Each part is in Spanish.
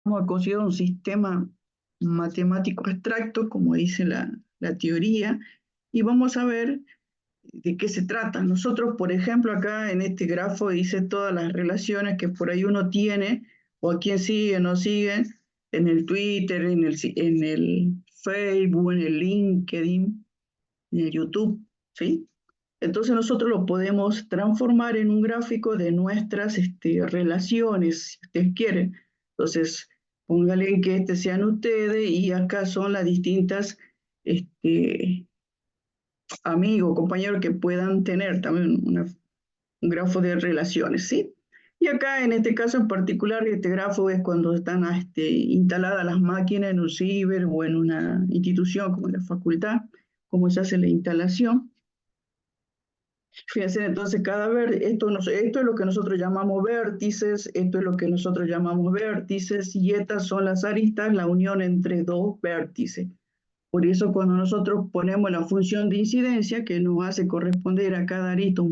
a considerar un sistema matemático abstracto, como dice la teoría, y vamos a ver de qué se trata. Nosotros, por ejemplo, acá en este grafo dice todas las relaciones que por ahí uno tiene, o a quién sigue, no sigue, en el Twitter, en el Facebook, en el LinkedIn, en el YouTube, ¿sí? Entonces nosotros lo podemos transformar en un gráfico de nuestras relaciones, si ustedes quieren. Entonces, póngale que sean ustedes y acá son las distintas este, amigos, compañeros que puedan tener también un grafo de relaciones, ¿sí? Y acá en este caso en particular, este grafo es cuando están instaladas las máquinas en un ciber o en una institución como la facultad, cómo se hace la instalación. Fíjense, entonces esto es lo que nosotros llamamos vértices, esto es lo que nosotros llamamos vértices, y estas son las aristas, la unión entre dos vértices. Por eso cuando nosotros ponemos la función de incidencia, que nos hace corresponder a cada arista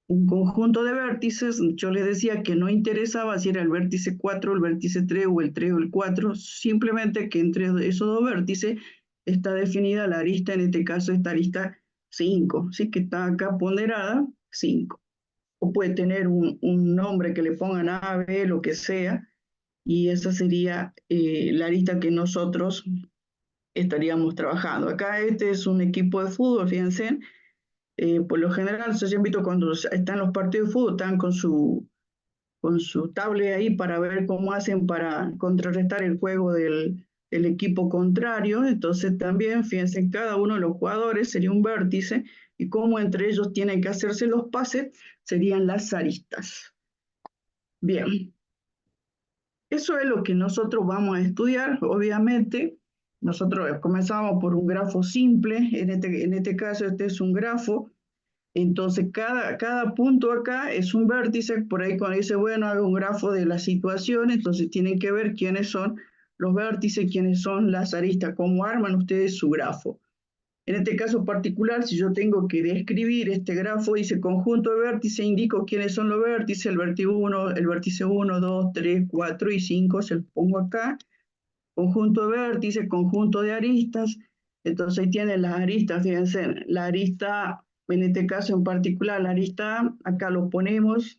un conjunto de vértices, yo les decía que no interesaba si era el vértice 4, el vértice 3 o el 3 o el 4, simplemente que entre esos dos vértices está definida la arista, en este caso esta arista 5, ¿sí? Que está acá ponderada 5. O puede tener un nombre que le pongan A, B, lo que sea, y esa sería la arista que nosotros estaríamos trabajando. Acá este es un equipo de fútbol, fíjense, por lo general, se han visto cuando están los partidos de fútbol, están con su tablet ahí para ver cómo hacen para contrarrestar el juego del equipo contrario. Entonces también, fíjense, cada uno de los jugadores sería un vértice y cómo entre ellos tienen que hacerse los pases serían las aristas. Bien, eso es lo que nosotros vamos a estudiar, obviamente. Nosotros comenzamos por un grafo simple, en este caso este es un grafo. Entonces, cada punto acá es un vértice, por ahí cuando dice, bueno, hago un grafo de la situación, entonces tienen que ver quiénes son los vértices, quiénes son las aristas, cómo arman ustedes su grafo. En este caso particular, si yo tengo que describir este grafo, dice conjunto de vértices, indico quiénes son los vértices, el vértice 1, 2, 3, 4 y 5, se los pongo acá, conjunto de vértices, conjunto de aristas, entonces ahí tienen las aristas, fíjense, la arista, en este caso en particular, la arista A, acá lo ponemos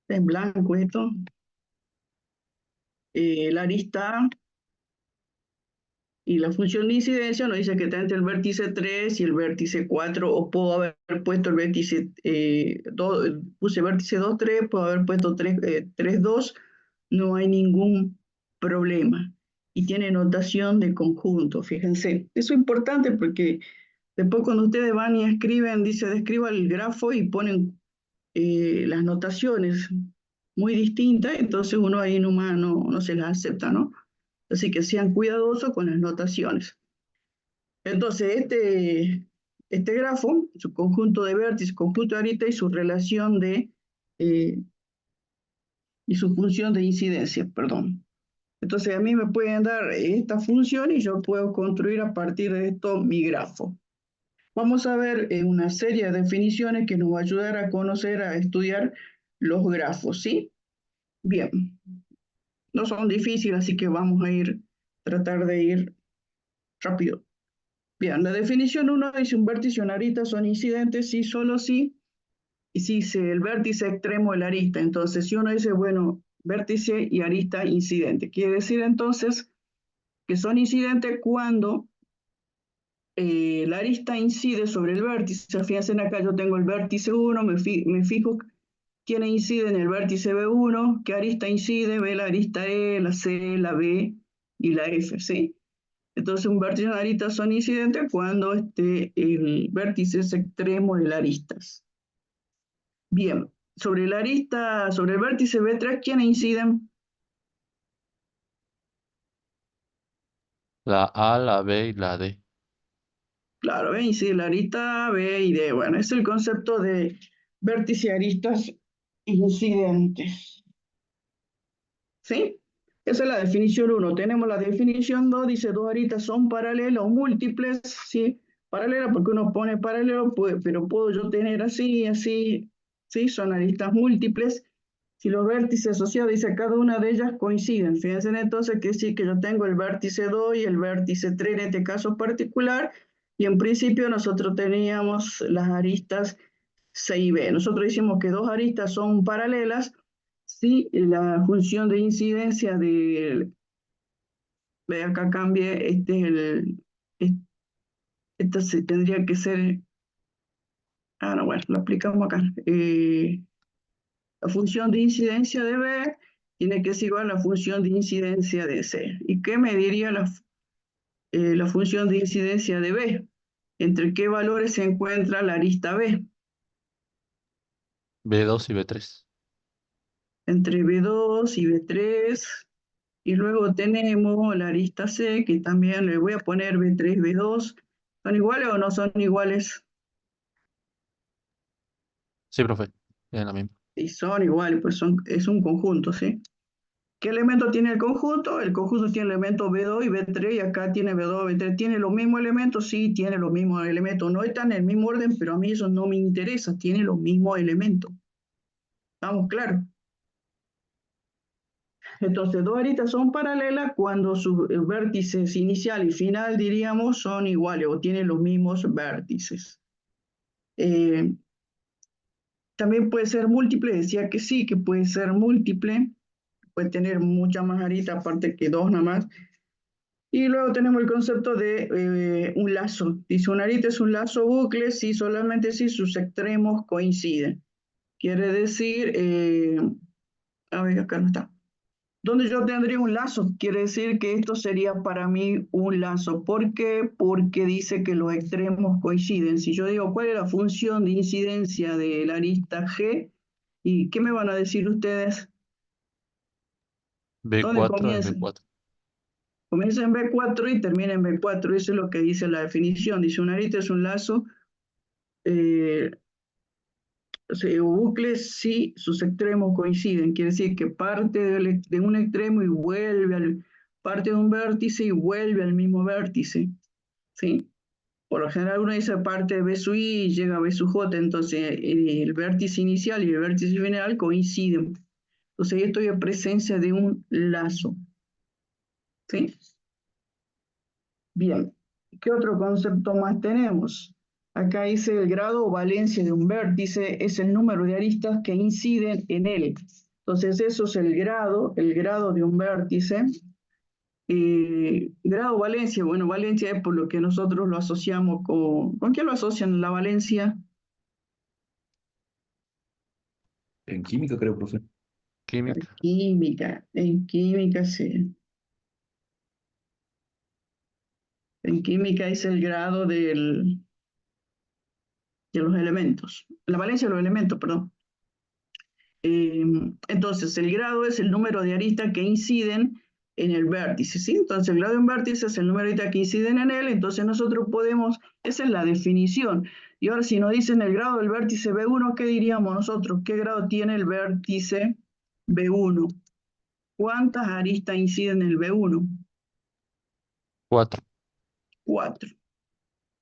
en blanco esto, la arista A, y la función de incidencia nos dice que está entre el vértice 3 y el vértice 4, o puedo haber puesto el vértice 2, puse vértice 2, 3, puedo haber puesto 3, 2, no hay ningún problema. Y tiene notación de conjunto, fíjense. Eso es importante porque después cuando ustedes van y escriben, dice, describa el grafo y ponen las notaciones muy distintas, entonces uno ahí nomás no se las acepta, ¿no? Así que sean cuidadosos con las notaciones. Entonces, este grafo, su conjunto de vértices, conjunto de aristas y su relación eh, y su función de incidencia, perdón. Entonces, a mí me pueden dar esta función y yo puedo construir a partir de esto mi grafo. Vamos a ver una serie de definiciones que nos va a ayudar a conocer, a estudiar los grafos, ¿sí? Bien, no son difíciles, así que vamos a tratar de ir rápido. Bien, la definición 1 dice un vértice y una arista son incidentes si solo si, y si el vértice extremo de la arista. Entonces, si uno dice, bueno, vértice y arista incidente, quiere decir entonces que son incidentes cuando la arista incide sobre el vértice. Fíjense acá, yo tengo el vértice 1, me fijo quién incide en el vértice B1, qué arista incide, ve la arista E, la C, la B y la F, ¿sí? Entonces, un vértice y una arista son incidentes cuando el vértice es extremo de las aristas. Bien, sobre la arista, sobre el vértice B3, ¿quiénes inciden? La A, la B y la D. Claro, incide la arista B y D. Bueno, es el concepto de vértice y aristas incidentes. ¿Sí? Esa es la definición 1. Tenemos la definición 2, dice dos aristas son paralelas o múltiples, ¿sí? Paralela porque uno pone paralelo, pero puedo yo tener así, así, ¿sí? Son aristas múltiples. Si los vértices asociados, dice, cada una de ellas coinciden. Fíjense entonces que sí, que yo tengo el vértice 2 y el vértice 3 en este caso particular, y en principio nosotros teníamos las aristas C y B. Nosotros decimos que dos aristas son paralelas si la función de incidencia de, ve acá cambie, esta se tendría que ser, no, bueno, lo aplicamos acá. La función de incidencia de B tiene que ser igual a la función de incidencia de C. ¿Y qué me diría la función de incidencia de B? ¿Entre qué valores se encuentra la arista B? B2 y B3. Entre B2 y B3. Y luego tenemos la arista C, que también le voy a poner B3, B2. ¿Son iguales o no son iguales? Sí, profe. Es la misma. Sí, son iguales, pues es un conjunto, ¿sí? ¿Qué elemento tiene el conjunto? El conjunto tiene elementos B2 y B3, y acá tiene B2, B3. ¿Tiene los mismos elementos? Sí, tiene los mismos elementos. No están en el mismo orden, pero a mí eso no me interesa. Tiene los mismos elementos. ¿Estamos claros? Entonces, dos aristas son paralelas cuando sus vértices inicial y final, diríamos, son iguales o tienen los mismos vértices. También puede ser múltiple, decía que sí, que puede ser múltiple, puede tener muchas más aristas, aparte que dos nada más. Y luego tenemos el concepto de un lazo. Dice, una arista es un lazo bucle si solamente si sus extremos coinciden. Quiere decir, a ver, acá no está. Donde yo tendría un lazo, quiere decir que esto sería para mí un lazo. ¿Por qué? Porque dice que los extremos coinciden. Si yo digo, ¿cuál es la función de incidencia de la arista G? ¿Y qué me van a decir ustedes? ¿Dónde B4 es comienza? B4. Comienza en B4 y termina en B4. Eso es lo que dice la definición. Dice, una arista es un lazo eh, bucle si sus extremos coinciden. Quiere decir que parte de un extremo y vuelve parte de un vértice y vuelve al mismo vértice. ¿Sí? Por lo general uno dice parte de B sub I y llega a B sub J, entonces el vértice inicial y el vértice final coinciden. Entonces yo estoy en presencia de un lazo. ¿Sí? Bien, ¿qué otro concepto más tenemos? Acá dice el grado o valencia de un vértice es el número de aristas que inciden en él. Entonces eso es el grado de un vértice. Grado valencia, bueno, valencia es por lo que nosotros lo asociamos ¿con qué lo asocian la valencia? En química, creo, profe. Química. En química sí. En química es el grado de los elementos, la valencia de los elementos, perdón. Entonces, el grado es el número de aristas que inciden en el vértice, ¿sí? Entonces, el grado de un vértice es el número de aristas que inciden en él, entonces nosotros podemos, esa es la definición. Y ahora, si nos dicen el grado del vértice B1, ¿qué diríamos nosotros? ¿Qué grado tiene el vértice B1? ¿Cuántas aristas inciden en el B1? 4. 4.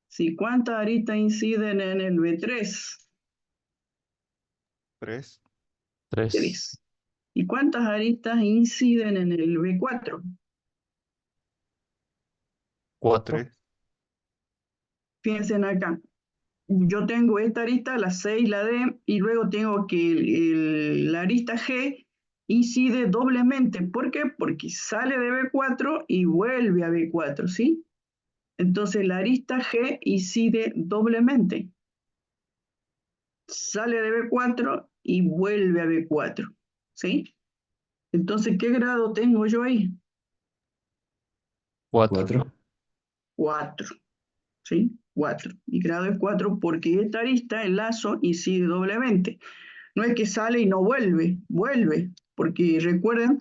¿Sí? ¿Cuántas aristas inciden en el B3? 3. 3. 3. ¿Y cuántas aristas inciden en el B4? 4. 3. Fíjense acá. Yo tengo esta arista, la C y la D, y luego tengo que la arista G incide doblemente. ¿Por qué? Porque sale de B4 y vuelve a B4, ¿sí? Entonces la arista G incide doblemente. Sale de B4 y vuelve a B4, ¿sí? Entonces, ¿qué grado tengo yo ahí? 4. 4. 4, ¿sí? 4. Mi grado es 4 porque esta arista, el lazo, incide doblemente. No es que sale y no vuelve, vuelve, porque recuerden,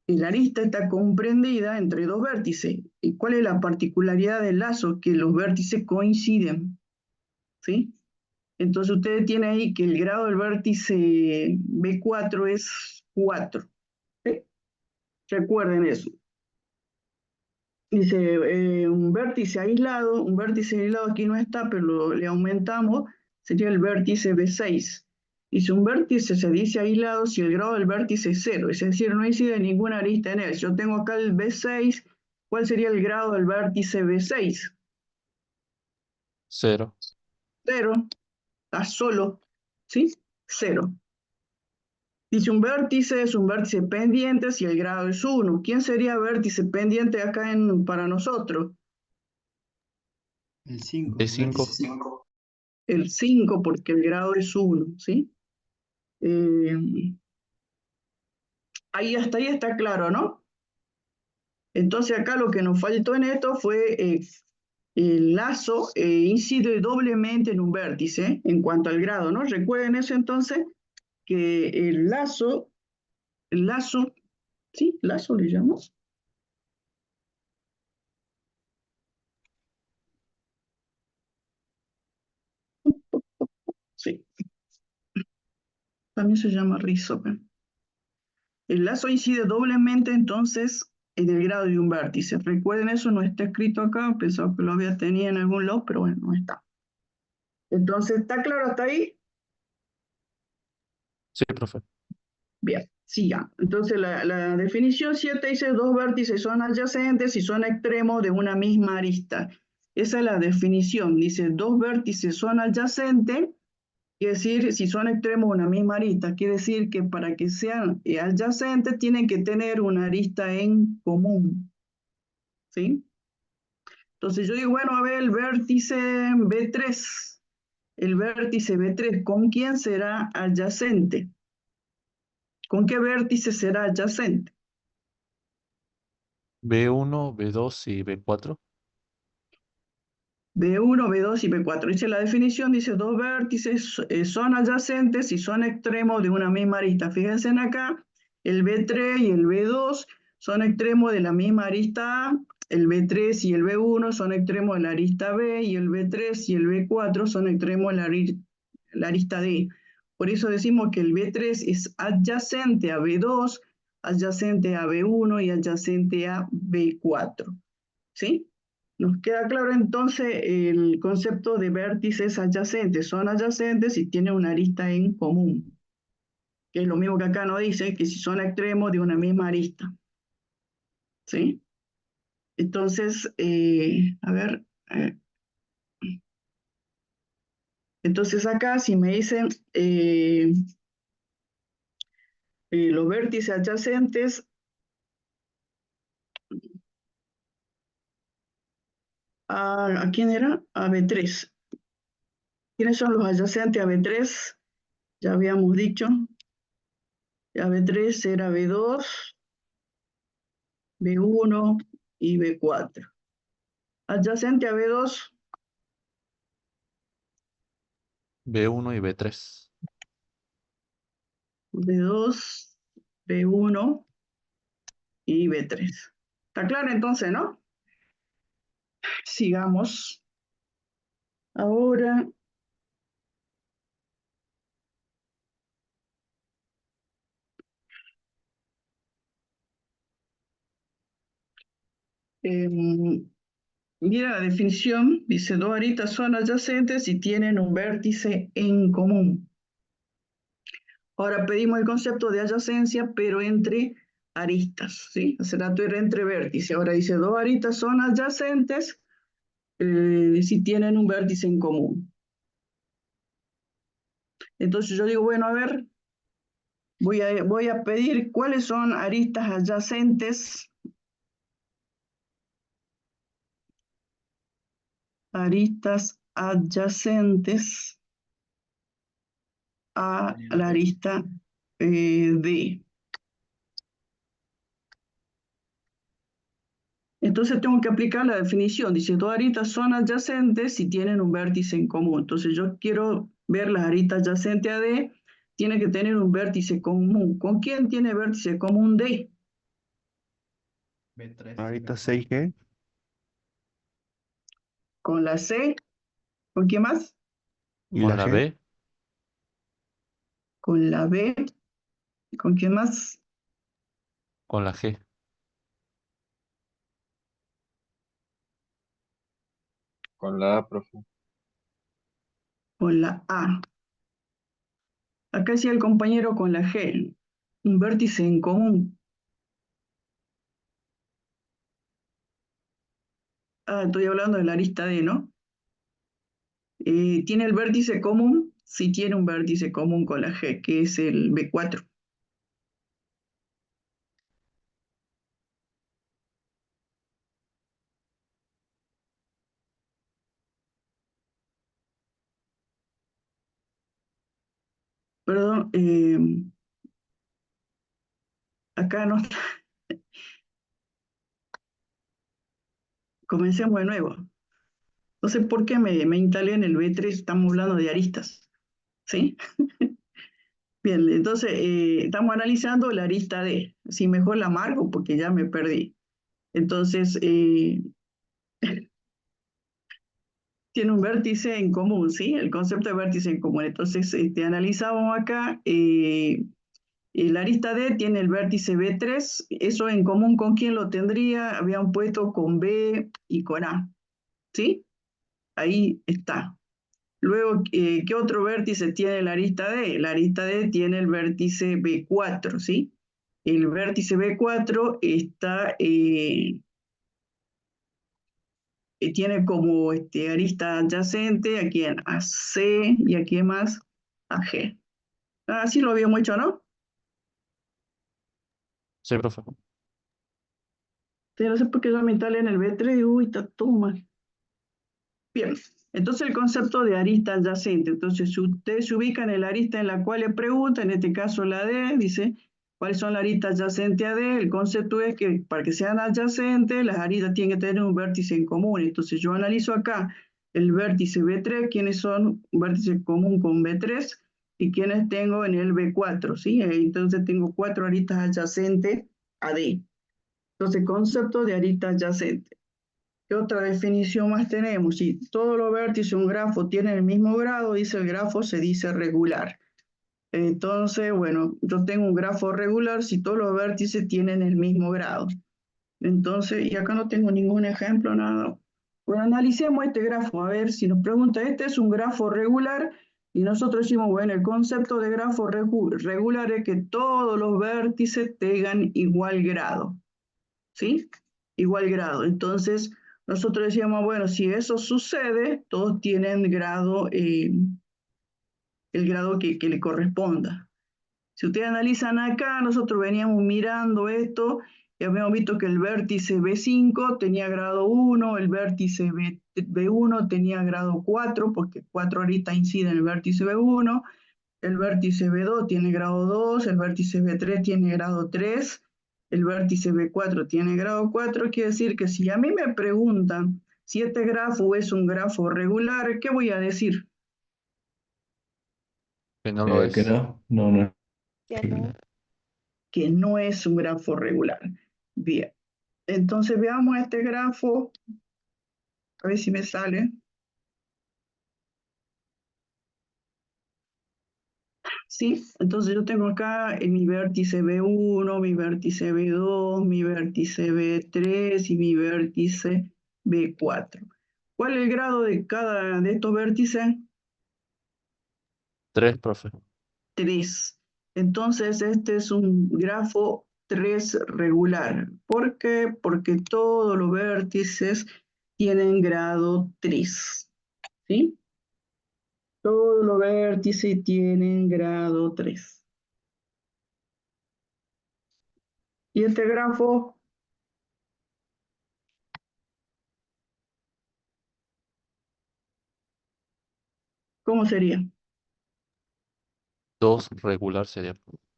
la arista está comprendida entre dos vértices. ¿Y cuál es la particularidad del lazo? Que los vértices coinciden, ¿sí? Entonces ustedes tienen ahí que el grado del vértice B4 es 4, ¿sí? Recuerden eso. Dice, un vértice aislado aquí no está, pero le aumentamos, sería el vértice B6. Dice, un vértice se dice aislado si el grado del vértice es 0, es decir, no incide ninguna arista en él. Yo tengo acá el B6, ¿cuál sería el grado del vértice B6? 0. 0, está solo, ¿sí? 0. Dice, un vértice es un vértice pendiente si el grado es 1. ¿Quién sería vértice pendiente acá para nosotros? El 5, B5. 5. El 5, porque el grado es 1, ¿sí? Ahí hasta ahí está claro, ¿no? Entonces acá lo que nos faltó en esto fue el lazo incide doblemente en un vértice en cuanto al grado, ¿no? Recuerden eso entonces, que el lazo, ¿sí? Lazo le llamamos. Sí, también se llama rizo. El lazo incide doblemente entonces en el grado de un vértice. Recuerden eso, no está escrito acá, pensaba que lo había tenido en algún lado, pero bueno, no está. Entonces, ¿está claro hasta ahí? Sí, profe. Bien, siga. Entonces, la definición 7 dice dos vértices son adyacentes y son extremos de una misma arista. Esa es la definición. Dice, dos vértices son adyacentes, quiere decir, si son extremos de una misma arista, quiere decir que para que sean adyacentes tienen que tener una arista en común. ¿Sí? Entonces yo digo, bueno, a ver, el vértice B3. El vértice B3, ¿con quién será adyacente? ¿Con qué vértice será adyacente? B1, B2 y B4. B1, B2 y B4. Dice la definición, dice dos vértices son adyacentes y son extremos de una misma arista. Fíjense en acá, el B3 y el B2 son extremos de la misma arista A, el B3 y el B1 son extremos de la arista B y el B3 y el B4 son extremos de la arista D. Por eso decimos que el B3 es adyacente a B2, adyacente a B1 y adyacente a B4. ¿Sí? Nos queda claro entonces el concepto de vértices adyacentes. Son adyacentes y tienen una arista en común, que es lo mismo que acá nos dice, que si son extremos de una misma arista. ¿Sí? Entonces, a ver, entonces acá si me dicen los vértices adyacentes, ¿a quién era? A B3. ¿Quiénes son los adyacentes a B3? Ya habíamos dicho, a B3 era B2, B1 y B4. Adyacente a B2, B1 y B3. B2, B1 y B3. ¿Está claro entonces, no? Sigamos. Ahora, mira la definición, dice dos aristas son adyacentes y tienen un vértice en común. Ahora pedimos el concepto de adyacencia, pero entre aristas, ¿sí? Hace rato era entre vértices. Ahora dice dos aristas son adyacentes si tienen un vértice en común. Entonces yo digo, bueno, a ver, voy a pedir cuáles son aristas adyacentes. Aristas adyacentes a la arista D. Entonces tengo que aplicar la definición. Dice, dos aristas son adyacentes si tienen un vértice en común. Entonces yo quiero ver las aristas adyacentes a D, tiene que tener un vértice común. ¿Con quién tiene vértice común D? B3 Ahorita 6G. Con la C. ¿Con quién más? ¿Y Con la la G? B. Con la B. ¿Con quién más? Con la G. con la A, profe. Con la A. Acá decía el compañero con la G, un vértice en común. Ah, estoy hablando de la arista D, ¿no? ¿Tiene el vértice común? Sí tiene un vértice común con la G, que es el B4. Perdón, acá no está. Comencemos de nuevo. No sé por qué me instalé en el B3, estamos hablando de aristas, ¿sí? Bien, entonces estamos analizando la arista D. Si mejor la marco porque ya me perdí. Entonces, tiene un vértice en común, ¿sí? El concepto de vértice en común. Entonces, analizamos acá, la arista D tiene el vértice B3. Eso en común, ¿con quién lo tendría? Habían puesto con B y con A, ¿sí? Ahí está. Luego, ¿qué otro vértice tiene la arista D? La arista D tiene el vértice B4, ¿sí? El vértice B4 está, tiene como arista adyacente aquí en AC y aquí más AG. Así lo habíamos hecho, ¿no? Sí, profe. Pero no sé por qué yo me instalé en el B3 y uy, está todo mal. Bien, entonces el concepto de arista adyacente. Entonces, si usted se ubica en el arista en la cual le pregunta, en este caso la D, dice, ¿cuáles son las aristas adyacentes a D? El concepto es que para que sean adyacentes, las aristas tienen que tener un vértice en común. Entonces, yo analizo acá el vértice B3, quiénes son un vértice común con B3 y quiénes tengo en el B4, ¿sí? Entonces, tengo 4 aristas adyacentes a D. Entonces, concepto de arista adyacente. ¿Qué otra definición más tenemos? Si todos los vértices de un grafo tienen el mismo grado, dice el grafo, se dice regular. Entonces, bueno, yo tengo un grafo regular si todos los vértices tienen el mismo grado. Entonces, y acá no tengo ningún ejemplo, nada. Bueno, analicemos este grafo, a ver si nos pregunta, este es un grafo regular, y nosotros decimos, bueno, el concepto de grafo regular es que todos los vértices tengan igual grado, ¿sí? Igual grado. Entonces, nosotros decíamos, bueno, si eso sucede, todos tienen grado, el grado que le corresponda. Si ustedes analizan acá, nosotros veníamos mirando esto y habíamos visto que el vértice B5 tenía grado 1, el vértice B1 tenía grado 4, porque 4 aristas inciden en el vértice B1, el vértice B2 tiene grado 2, el vértice B3 tiene grado 3, el vértice B4 tiene grado 4, quiere decir que si a mí me preguntan si este grafo es un grafo regular, ¿qué voy a decir? Que no lo Que es. no. Que no. Que no es un grafo regular. Bien, entonces veamos este grafo, a ver si me sale. Sí, entonces yo tengo acá mi vértice B1, mi vértice B2, mi vértice B3 y mi vértice B4. ¿Cuál es el grado de cada de estos vértices? 3, profe. 3. Entonces este es un grafo 3 regular. ¿Por qué? Porque todos los vértices tienen grado 3. ¿Sí? Todos los vértices tienen grado 3. Y este grafo, ¿cómo sería? 2 regular sería.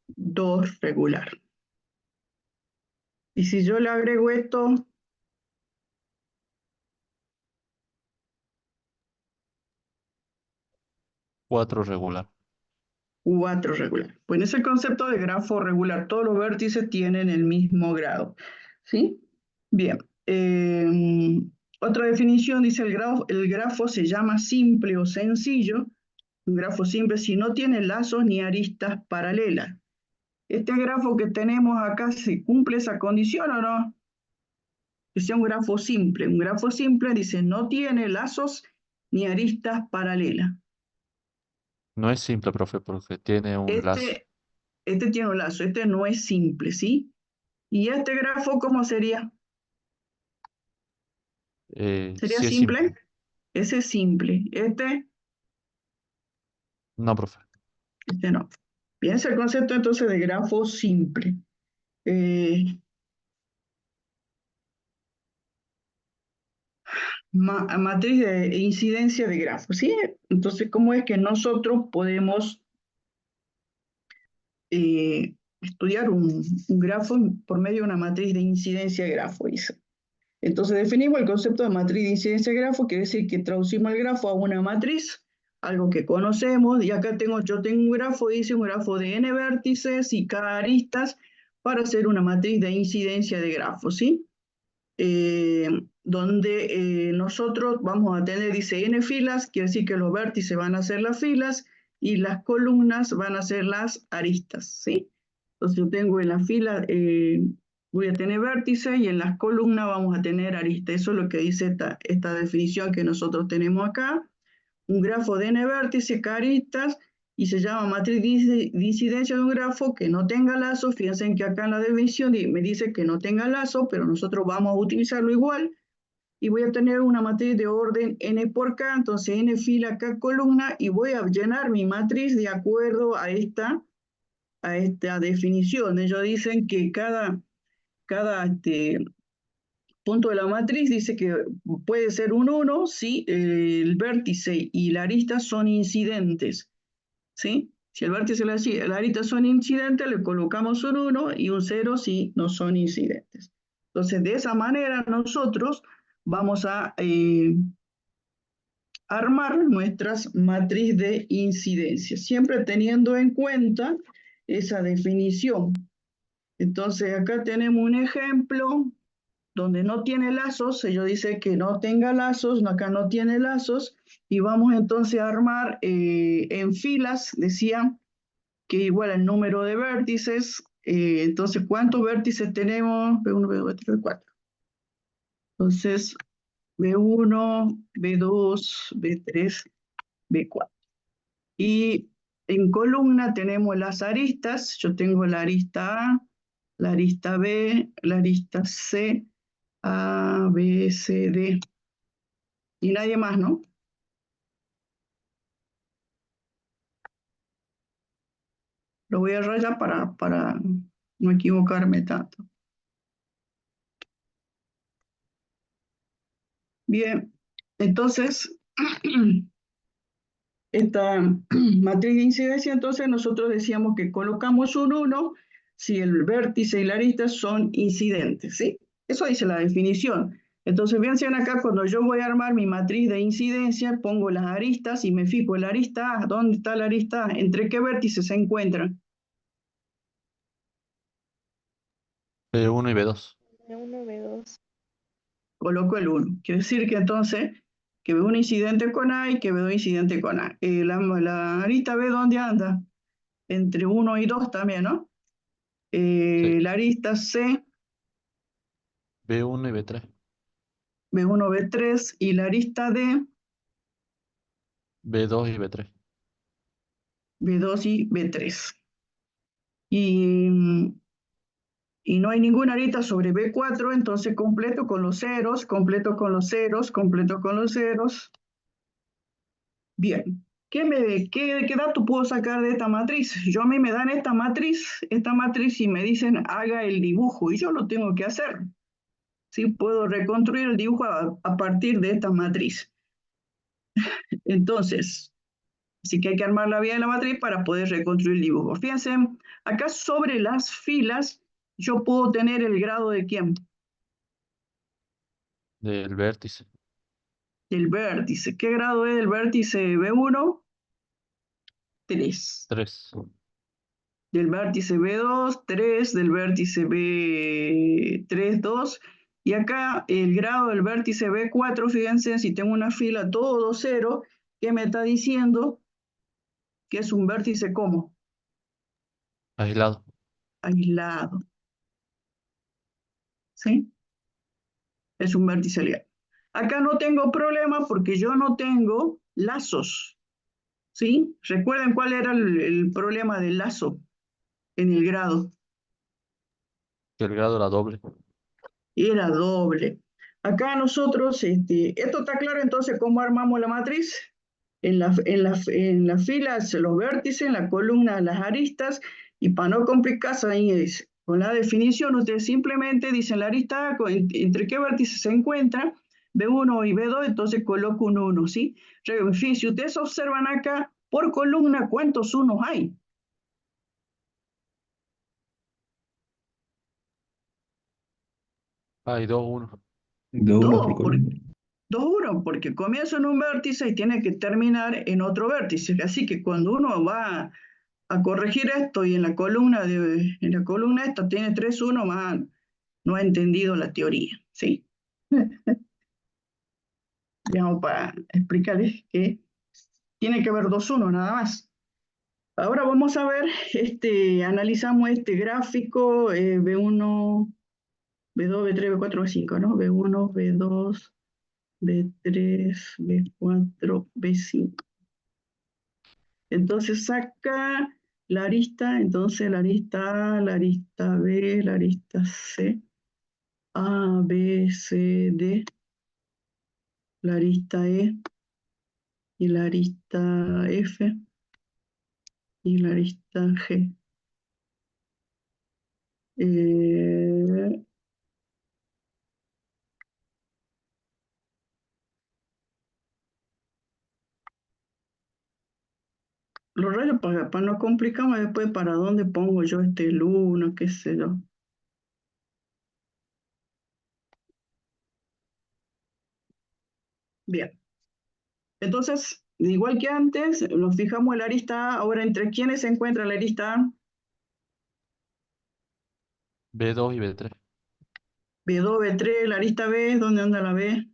2 regular. Y si yo le agrego esto, 4 regular. 4 regular. Pues en ese concepto de grafo regular, todos los vértices tienen el mismo grado. ¿Sí? Bien. Otra definición dice el grafo se llama simple o sencillo. Un grafo simple si no tiene lazos ni aristas paralelas. Este grafo que tenemos acá, ¿se cumple esa condición o no? Que sea un grafo simple. Un grafo simple dice no tiene lazos ni aristas paralelas. No es simple, profe, porque tiene un lazo. Este tiene un lazo, este no es simple, ¿sí? ¿Y este grafo cómo sería? ¿Sería Sí es simple. simple? Ese es simple. No, profe. Este no. Piensa el concepto entonces de grafo simple. Eh, matriz de incidencia de grafo, ¿sí? Entonces, ¿cómo es que nosotros podemos estudiar un grafo por medio de una matriz de incidencia de grafo? Dice. Entonces, definimos el concepto de matriz de incidencia de grafo, quiere decir que traducimos el grafo a una matriz, algo que conocemos, y acá yo tengo un grafo, dice un grafo de n vértices y k aristas para hacer una matriz de incidencia de grafo, ¿sí? Donde nosotros vamos a tener, dice, n filas, quiere decir que los vértices van a ser las filas y las columnas van a ser las aristas, ¿sí? Entonces yo tengo en la fila, voy a tener vértices y en las columnas vamos a tener aristas. Eso es lo que dice esta definición que nosotros tenemos acá. Un grafo de n vértices, k aristas, y se llama matriz de incidencia de un grafo que no tenga lazo. Fíjense que acá en la definición me dice que no tenga lazo, pero nosotros vamos a utilizarlo igual. Y voy a tener una matriz de orden n por k, entonces n fila, k columna, y voy a llenar mi matriz de acuerdo a esta definición. Ellos dicen que cada punto de la matriz dice que puede ser un 1 si el vértice y la arista son incidentes, ¿sí? Si el vértice y la arista son incidentes, le colocamos un 1 y un 0 si no son incidentes. Entonces, de esa manera nosotros vamos a armar nuestras matriz de incidencia, siempre teniendo en cuenta esa definición. Entonces, acá tenemos un ejemplo donde no tiene lazos, ellos dicen que no tenga lazos, acá no tiene lazos, y vamos entonces a armar en filas, decía, que igual el número de vértices, entonces, ¿cuántos vértices tenemos? B1, B2, B3, B4. Entonces, B1, B2, B3, B4. Y en columna tenemos las aristas, yo tengo la arista A, la arista B, la arista C, A, B, C, D. Y nadie más, ¿no? Lo voy a rayar para no equivocarme tanto. Bien, entonces, esta matriz de incidencia, entonces nosotros decíamos que colocamos un 1 si el vértice y la arista son incidentes, ¿sí? Eso dice la definición. Entonces, fíjense acá, cuando yo voy a armar mi matriz de incidencia, pongo las aristas y me fijo en la arista A. ¿Dónde está la arista A? ¿Entre qué vértices se encuentran? B1 y B2. B1, B2. Coloco el 1. Quiere decir que entonces, que veo un incidente con A y que veo un incidente con A. La arista B, ¿dónde anda? Entre 1 y 2 también, ¿no? Sí. La arista C, B1 y B3. B1, B3, y la arista D, B2 y B3. B2 y B3. Y, y no hay ninguna arista sobre B4, entonces completo con los ceros, completo con los ceros, completo con los ceros. Bien. ¿Qué dato puedo sacar de esta matriz? A mí me dan esta matriz y me dicen haga el dibujo y yo lo tengo que hacer. ¿Sí? Puedo reconstruir el dibujo a partir de esta matriz. Entonces, así que hay que armarla bien en la matriz para poder reconstruir el dibujo. Fíjense, acá sobre las filas yo puedo tener el grado de ¿quién? Del vértice. Del vértice. ¿Qué grado es del vértice B1? 3. 3. Del vértice B2, 3, del vértice B3, 2, y acá el grado del vértice B4, fíjense, si tengo una fila todo 0, ¿qué me está diciendo? Que es un vértice ¿cómo? Aislado. Aislado, ¿sí? Es un vértice aislado. Acá no tengo problema porque yo no tengo lazos. ¿sí? Recuerden cuál era el problema del lazo en el grado. Que el grado era doble. Era doble. Acá nosotros, esto está claro entonces cómo armamos la matriz. En las filas los vértices, en la columna las aristas, y para no complicarse ahí con la definición, ustedes simplemente dicen la arista A, entre qué vértices se encuentra, B1 y B2, entonces coloco un 1, ¿sí? En fin, si ustedes observan acá, por columna, ¿cuántos unos hay? Hay 2, 1. 2-1 por Dos, columna. 2, 1, porque comienza en un vértice y tiene que terminar en otro vértice. Así que cuando uno va a corregir esto y en la columna esta tiene 3, 1 más, no ha entendido la teoría, ¿sí? Digamos, para explicarles que tiene que haber 2, 1 nada más. Ahora vamos a ver, analizamos este gráfico, B1, B2, B3, B4, B5, ¿no? B1, B2, B3, B4, B5. Entonces saca la arista, entonces la arista A, la arista B, la arista C, A, B, C, D, la arista E y la arista F y la arista G. Eh, los rayos, para no complicarme después, ¿para dónde pongo yo el 1, qué sé yo? Bien. Entonces, igual que antes, nos fijamos en la arista A. Ahora, ¿entre quiénes se encuentra la arista A? B2 y B3. B2, B3, la arista B, ¿dónde anda la B?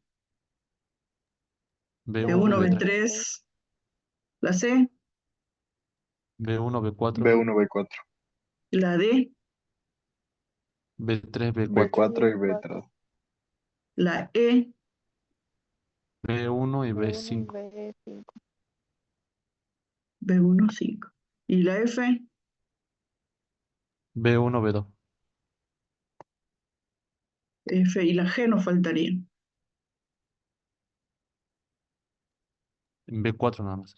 B1 y B1, B3. B3, la C, B1, B4. B1, B4, la D, B3, B4. B4 y B3. la E, B1 y B5. B1, 5. Y la F, B1, B2. F y la G nos faltarían. B4 nada más.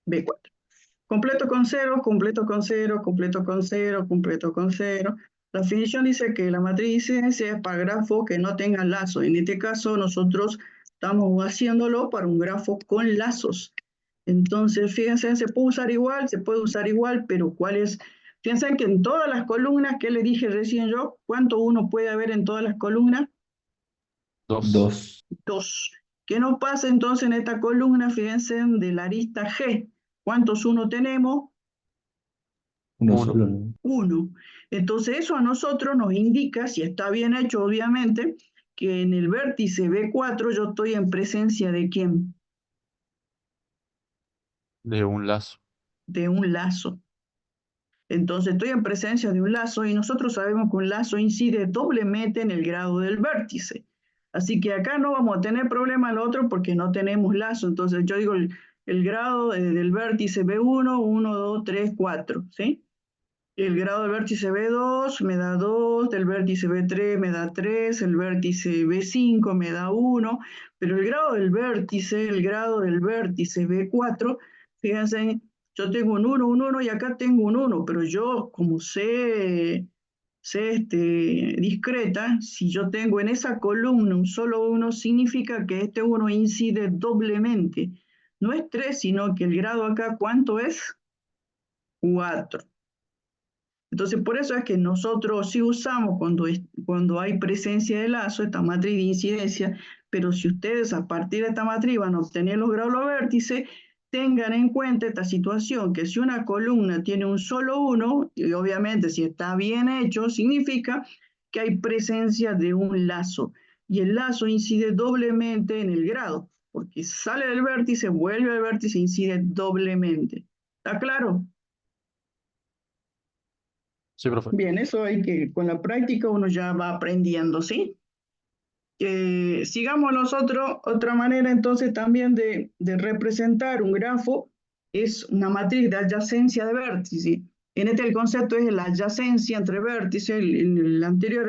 B4. Completo con 0, completo con 0, completo con 0, completo con 0. La definición dice que la matriz incidencia es para grafos que no tengan lazos. En este caso nosotros estamos haciéndolo para un grafo con lazos. Entonces, fíjense, se puede usar igual, pero ¿cuál es? Fíjense que en todas las columnas que les dije recién yo, ¿cuánto uno puede haber en todas las columnas? 2. 2. 2. ¿Qué nos pasa entonces en esta columna? Fíjense, de la arista G. ¿Cuántos 1 tenemos? Uno Uno. solo, ¿no? 1. Entonces eso a nosotros nos indica, si está bien hecho obviamente, que en el vértice B4 yo estoy en presencia ¿de quién? De un lazo. De un lazo. Entonces estoy en presencia de un lazo y nosotros sabemos que un lazo incide doblemente en el grado del vértice. Así que acá no vamos a tener problema al otro porque no tenemos lazo. Entonces yo digo el grado del vértice B1, 1, 2, 3, 4, ¿sí? El grado del vértice B2 me da 2, del vértice B3 me da 3, el vértice B5 me da 1, pero el grado del vértice B4, fíjense, yo tengo un 1, un 1 y acá tengo un 1, pero yo como sé discreta, si yo tengo en esa columna un solo 1, significa que este 1 incide doblemente. No es 3, sino que el grado acá, ¿cuánto es? 4. Entonces, por eso es que nosotros sí usamos cuando hay presencia de lazo, esta matriz de incidencia, pero si ustedes a partir de esta matriz van a obtener los grados de los vértices, tengan en cuenta esta situación, que si una columna tiene un solo 1, y obviamente si está bien hecho, significa que hay presencia de un lazo, y el lazo incide doblemente en el grado, porque sale del vértice, vuelve al vértice, incide doblemente. ¿Está claro? Sí, profe. Bien, eso hay que, con la práctica uno ya va aprendiendo, ¿sí? Sigamos nosotros otra manera entonces también de representar un grafo es una matriz de adyacencia de vértice. En este el concepto es la adyacencia entre vértices, el anterior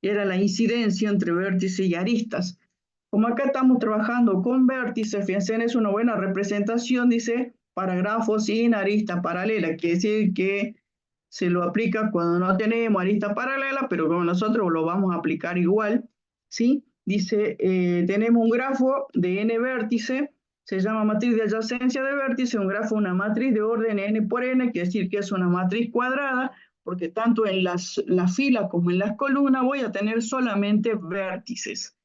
era la incidencia entre vértices y aristas. Como acá estamos trabajando con vértices, fíjense, es una buena representación, dice, para grafos sin arista paralela, quiere decir que se lo aplica cuando no tenemos arista paralela, pero como nosotros lo vamos a aplicar igual, ¿sí? Dice, tenemos un grafo de n vértices, se llama matriz de adyacencia de vértice, un grafo, una matriz de orden n por n, quiere decir que es una matriz cuadrada, porque tanto en las filas como en las columnas voy a tener solamente vértices,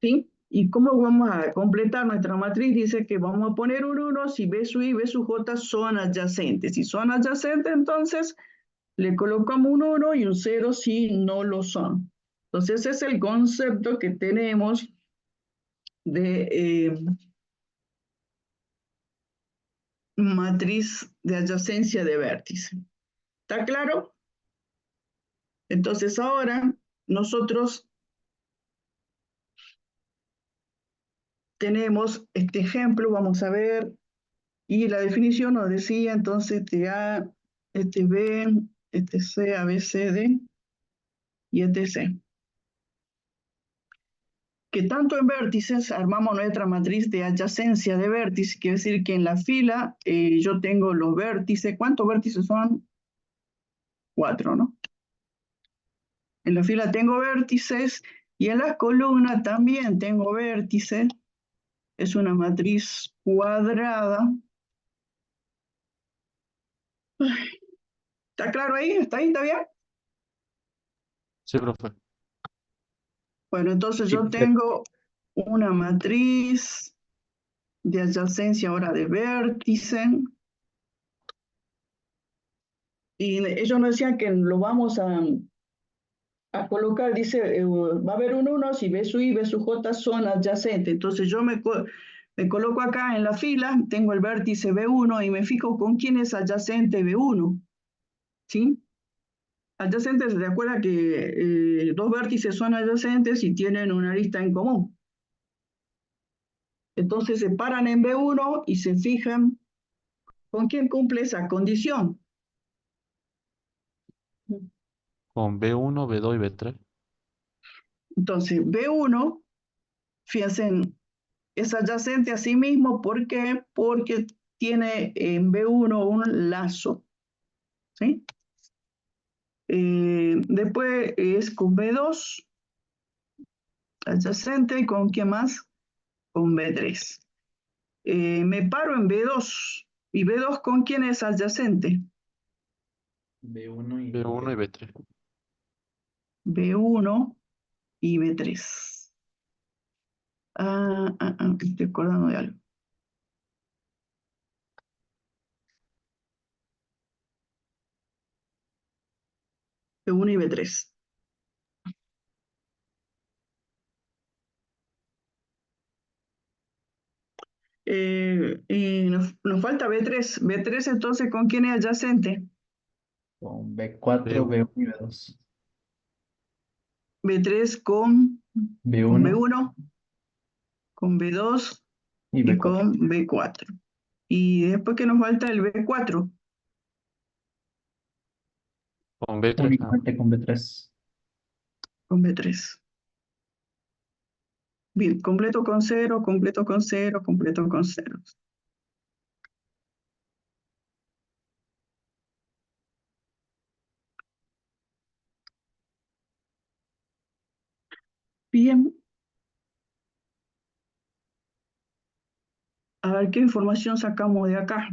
¿sí? ¿Y cómo vamos a completar nuestra matriz? Dice que vamos a poner un 1 si B sub I y B sub J son adyacentes. Si son adyacentes, entonces le colocamos un 1 y un 0 si no lo son. Entonces ese es el concepto que tenemos de matriz de adyacencia de vértice. ¿Está claro? Entonces ahora nosotros tenemos este ejemplo, vamos a ver, y la definición nos decía entonces este A, este B, este C, A, B, C, D y este C. Que tanto en vértices armamos nuestra matriz de adyacencia de vértices, quiere decir que en la fila yo tengo los vértices. ¿Cuántos vértices son? 4, ¿no? En la fila tengo vértices y en las columnas también tengo vértices. Es una matriz cuadrada. ¿Está claro ahí? ¿Está ahí? ¿Está bien? Sí, profe. Bueno, entonces Sí, yo tengo una matriz de adyacencia ahora de vértice. Y ellos nos decían que lo vamos a colocar, dice, va a haber un 1 si B sub I y B sub J son adyacentes. Entonces yo me coloco acá en la fila, tengo el vértice B1 y me fijo con quién es adyacente B1. ¿Sí? Adyacentes, ¿se acuerda que dos vértices son adyacentes y tienen una arista en común? Entonces se paran en B1 y se fijan con quién cumple esa condición. Con B1, B2 y B3. Entonces B1, fíjense, es adyacente a sí mismo, ¿por qué? Porque tiene en B1 un lazo, ¿sí? Después es con B2, adyacente, ¿y con quién más? Con B3. Me paro en B2, ¿y B2 con quién es adyacente? B1 y B1 y B3. B1 y B3. Estoy acordando de algo. B1 y B3. Y nos falta B3. B3 entonces, ¿con quién es adyacente? con B4, B1. B1 y B2. B3 con B1 B1, con B2 y y B4. con B4. Y después que nos falta el B4, Con B3. Únicamente con B3. con B3. Bien, completo con 0, completo con 0, completo con 0. Bien. A ver qué información sacamos de acá.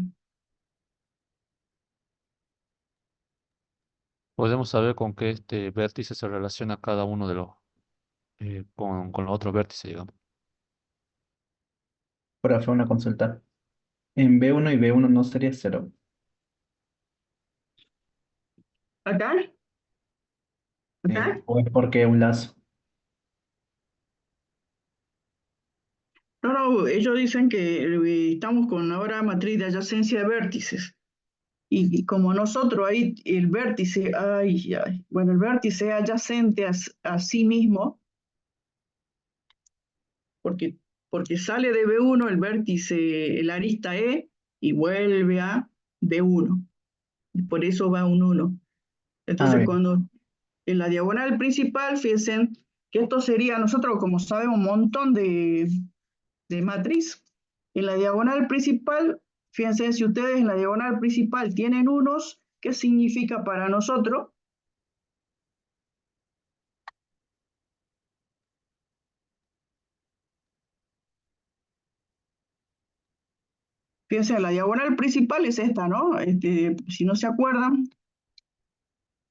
Podemos saber con qué este vértice se relaciona cada uno de los, con los otros vértices, digamos. Ahora fue una consulta. En B1 y B1 no sería 0. ¿Acá? ¿Acá? ¿O es porque un lazo? No, no, ellos dicen que estamos con ahora matriz de adyacencia de vértices. Y como nosotros ahí el vértice, bueno, el vértice adyacente a sí mismo, porque sale de B1 el vértice, el arista E, y vuelve a B1. Y por eso va un 1. Ah, Entonces, bien. cuando en la diagonal principal, fíjense que esto sería, nosotros como sabemos, un montón de matriz. En la diagonal principal, fíjense, si ustedes en la diagonal principal tienen unos, ¿qué significa para nosotros? Fíjense, la diagonal principal es esta, ¿no? Si no se acuerdan,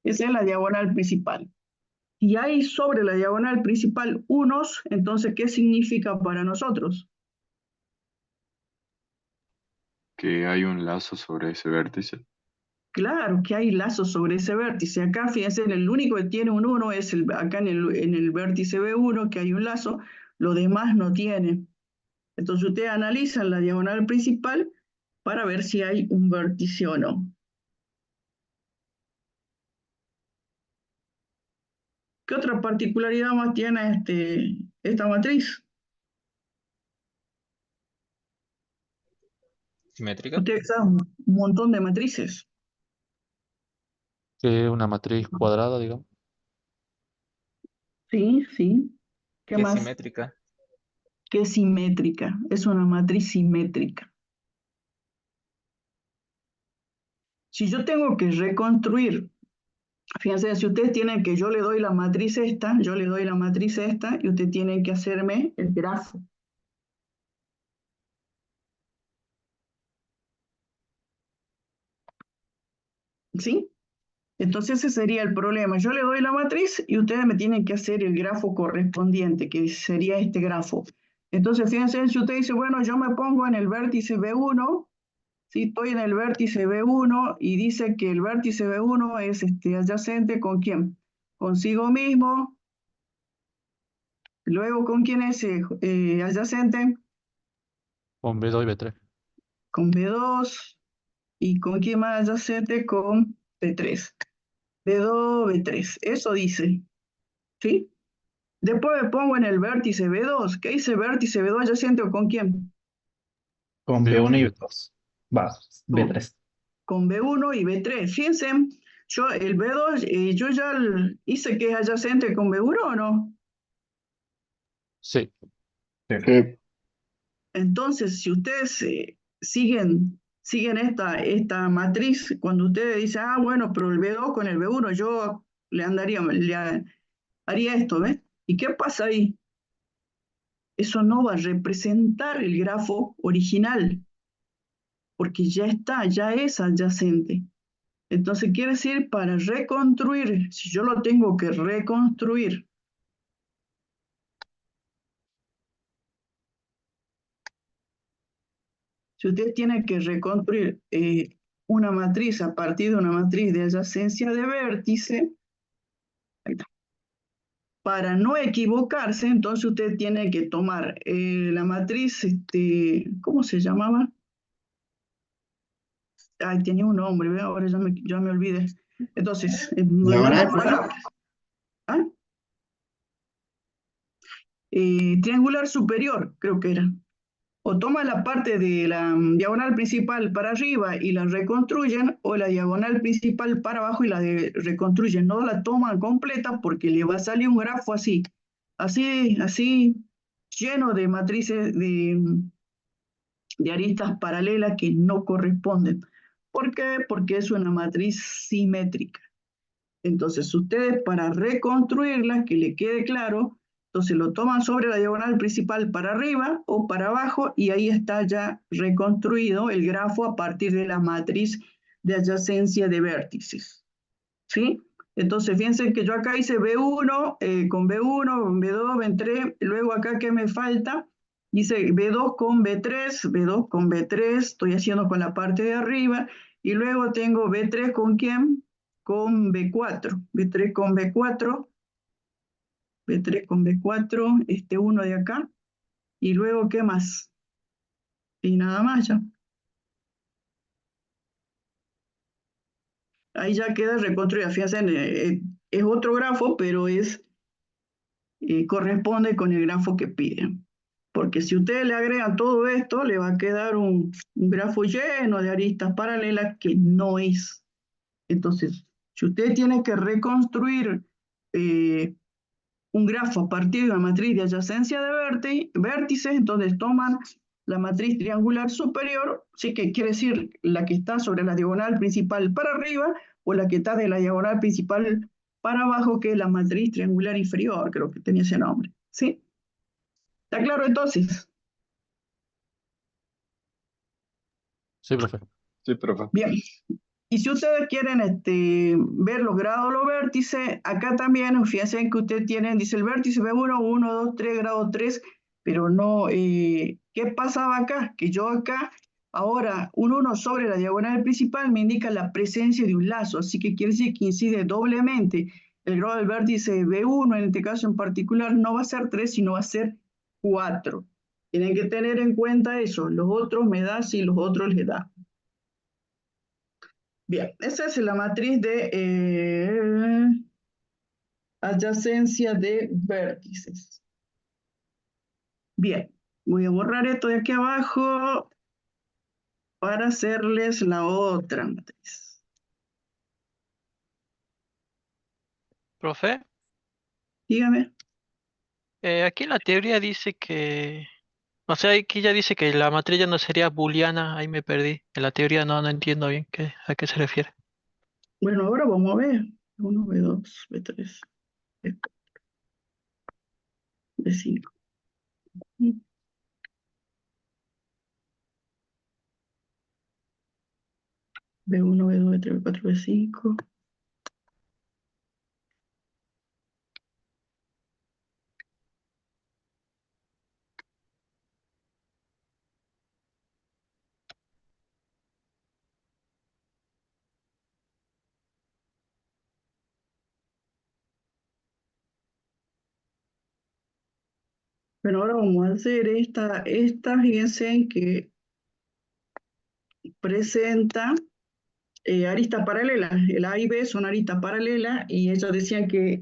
esa es la diagonal principal. Si hay sobre la diagonal principal unos, entonces, ¿qué significa para nosotros? Que hay un lazo sobre ese vértice. Claro que hay lazos sobre ese vértice. Acá, fíjense, el único que tiene un 1 es acá en el vértice B1, que hay un lazo, lo demás no tiene. Entonces ustedes analizan la diagonal principal para ver si hay un vértice o no. ¿Qué otra particularidad más tiene esta matriz? ¿Simétrica? Ustedes saben un montón de matrices. Que es una matriz cuadrada, digamos. Sí, sí. ¿Qué ¿Qué es más? simétrica? Que es simétrica. Es una matriz simétrica. Si yo tengo que reconstruir, fíjense, si ustedes tienen que yo le doy la matriz esta, yo le doy la matriz esta y ustedes tienen que hacerme el grafo. ¿Sí? Entonces ese sería el problema. Yo le doy la matriz y ustedes me tienen que hacer el grafo correspondiente, que sería este grafo. Entonces, fíjense, si usted dice, bueno, yo me pongo en el vértice B1, ¿sí? Estoy en el vértice B1 y dice que el vértice B1 es adyacente ¿con quién? Consigo mismo. Luego, ¿con quién es adyacente? Con B2 y B3. Con B2. ¿Y con quién más adyacente? Con B3. B2, B3. Eso dice, ¿sí? Después me pongo en el vértice B2. ¿Qué dice vértice B2 adyacente o con quién? Con B1 B1 y y B3. B2. Va, Con, B3. con B1 y B3. Fíjense, yo el B2, yo ya hice que es adyacente con B1 o no. Sí. Sí. Entonces, si ustedes siguen esta matriz, cuando ustedes dicen, ah, bueno, pero el B2 con el B1, yo haría esto, ¿ves? ¿Y qué pasa ahí? Eso no va a representar el grafo original, porque ya está, ya es adyacente. Entonces, quiere decir, para reconstruir, si yo lo tengo que reconstruir, si usted tiene que reconstruir una matriz a partir de una matriz de adyacencia de vértice, ahí está. Para no equivocarse, entonces usted tiene que tomar la matriz, ¿cómo se llamaba? Ay, tenía un nombre, ¿ve? Ahora ya me olvidé. Entonces, me olvidé las palabras. ¿Ah? Triangular superior, creo que era. O toma la parte de la diagonal principal para arriba y la reconstruyen, o la diagonal principal para abajo y la reconstruyen. No la toman completa porque le va a salir un grafo así, así, lleno de matrices de aristas paralelas que no corresponden. ¿Por qué? Porque es una matriz simétrica. Entonces, ustedes para reconstruirla, que le quede claro, entonces lo toman sobre la diagonal principal para arriba o para abajo y ahí está ya reconstruido el grafo a partir de la matriz de adyacencia de vértices. ¿Sí? Entonces, fíjense que yo acá hice B1 con B1, B2, B3, luego acá que me falta, hice B2 con B3, B2 con B3, estoy haciendo con la parte de arriba, y luego tengo B3 con quién? Con B4, B3 con B4, B3 con B4, este uno de acá, y luego ¿qué más? Y nada más ya. Ahí ya queda reconstruida, fíjense, es otro grafo, pero corresponde con el grafo que piden. Porque si ustedes le agregan todo esto, le va a quedar un grafo lleno de aristas paralelas que no es. Entonces, si usted tiene que reconstruir un grafo a partir de una matriz de adyacencia de vértices, entonces toman la matriz triangular superior, sí que quiere decir la que está sobre la diagonal principal para arriba, o la que está de la diagonal principal para abajo, que es la matriz triangular inferior, creo que tenía ese nombre. ¿Sí? ¿Está claro entonces? Sí, profe. Sí, profe. Bien. Y si ustedes quieren ver los grados de los vértices, acá también, fíjense que ustedes tienen, dice el vértice B1, 1, 2, 3, grado 3, pero no, ¿qué pasaba acá? Que yo acá, ahora, un 1 sobre la diagonal principal me indica la presencia de un lazo, así que quiere decir que incide doblemente. El grado del vértice B1, en este caso en particular, no va a ser 3, sino va a ser 4. Tienen que tener en cuenta eso, los otros me da si los otros les da. Bien, esa es la matriz de adyacencia de vértices. Bien, voy a borrar esto de aquí abajo para hacerles la otra matriz. Profe, Dígame. aquí en la teoría dice que, o sea, aquí ya dice que la matriz ya no sería booleana, ahí me perdí. En la teoría no entiendo bien a qué se refiere. Bueno, ahora vamos a ver. B1, B2, B3, B4, B5. B1, B2, B3, B4, B5. Bueno, ahora vamos a hacer esta, fíjense en que presenta aristas paralelas. El A y B son aristas paralelas y ellos decían que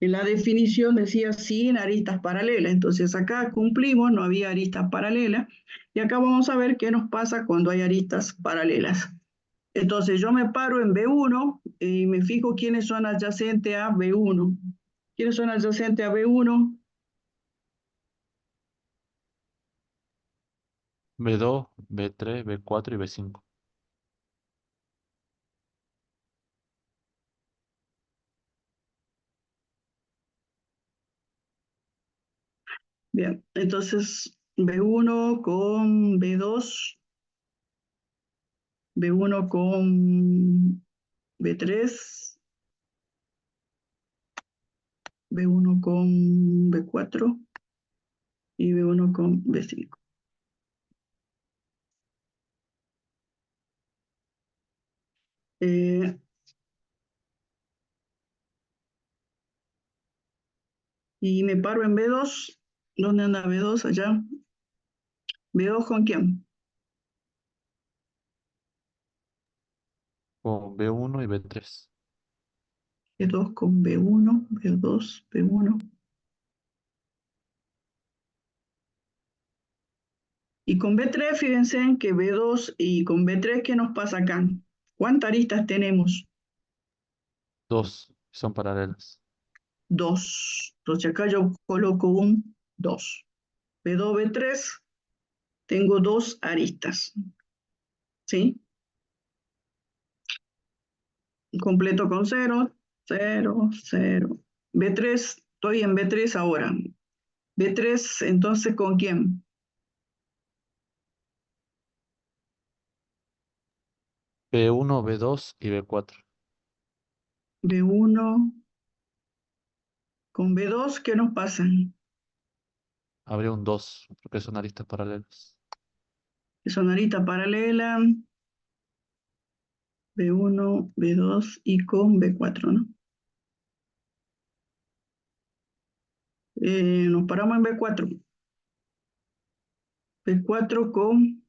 en la definición decía sin aristas paralelas. Entonces acá cumplimos, no había aristas paralelas. Y acá vamos a ver qué nos pasa cuando hay aristas paralelas. Entonces yo me paro en B1 y me fijo quiénes son adyacentes a B1. ¿Quiénes son adyacentes a B1? B2, B3, B4 y B5. Bien, entonces B1 con B2, B1 con B3, B1 con B4 y B1 con B5. Y me paro en B2. ¿Dónde anda B2? Allá. ¿B2 con quién? Con B1 y B3. B2 con B1, B2, B1. Y con B3, fíjense en que B2 y con B3, ¿qué nos pasa acá? ¿Cuántas aristas tenemos? 2 son paralelas. 2. Entonces acá yo coloco un 2. B2, B3, tengo 2 aristas. ¿Sí? Completo con 0, 0, 0. B3, estoy en B3 ahora. B3, entonces, ¿con quién? B1, B2 y B4. B1 con B2, ¿qué nos pasan? Habría un 2 porque son aristas paralelas. Que son aristas paralelas, B1, B2 y con B4, ¿no? Nos paramos en B4. B4 con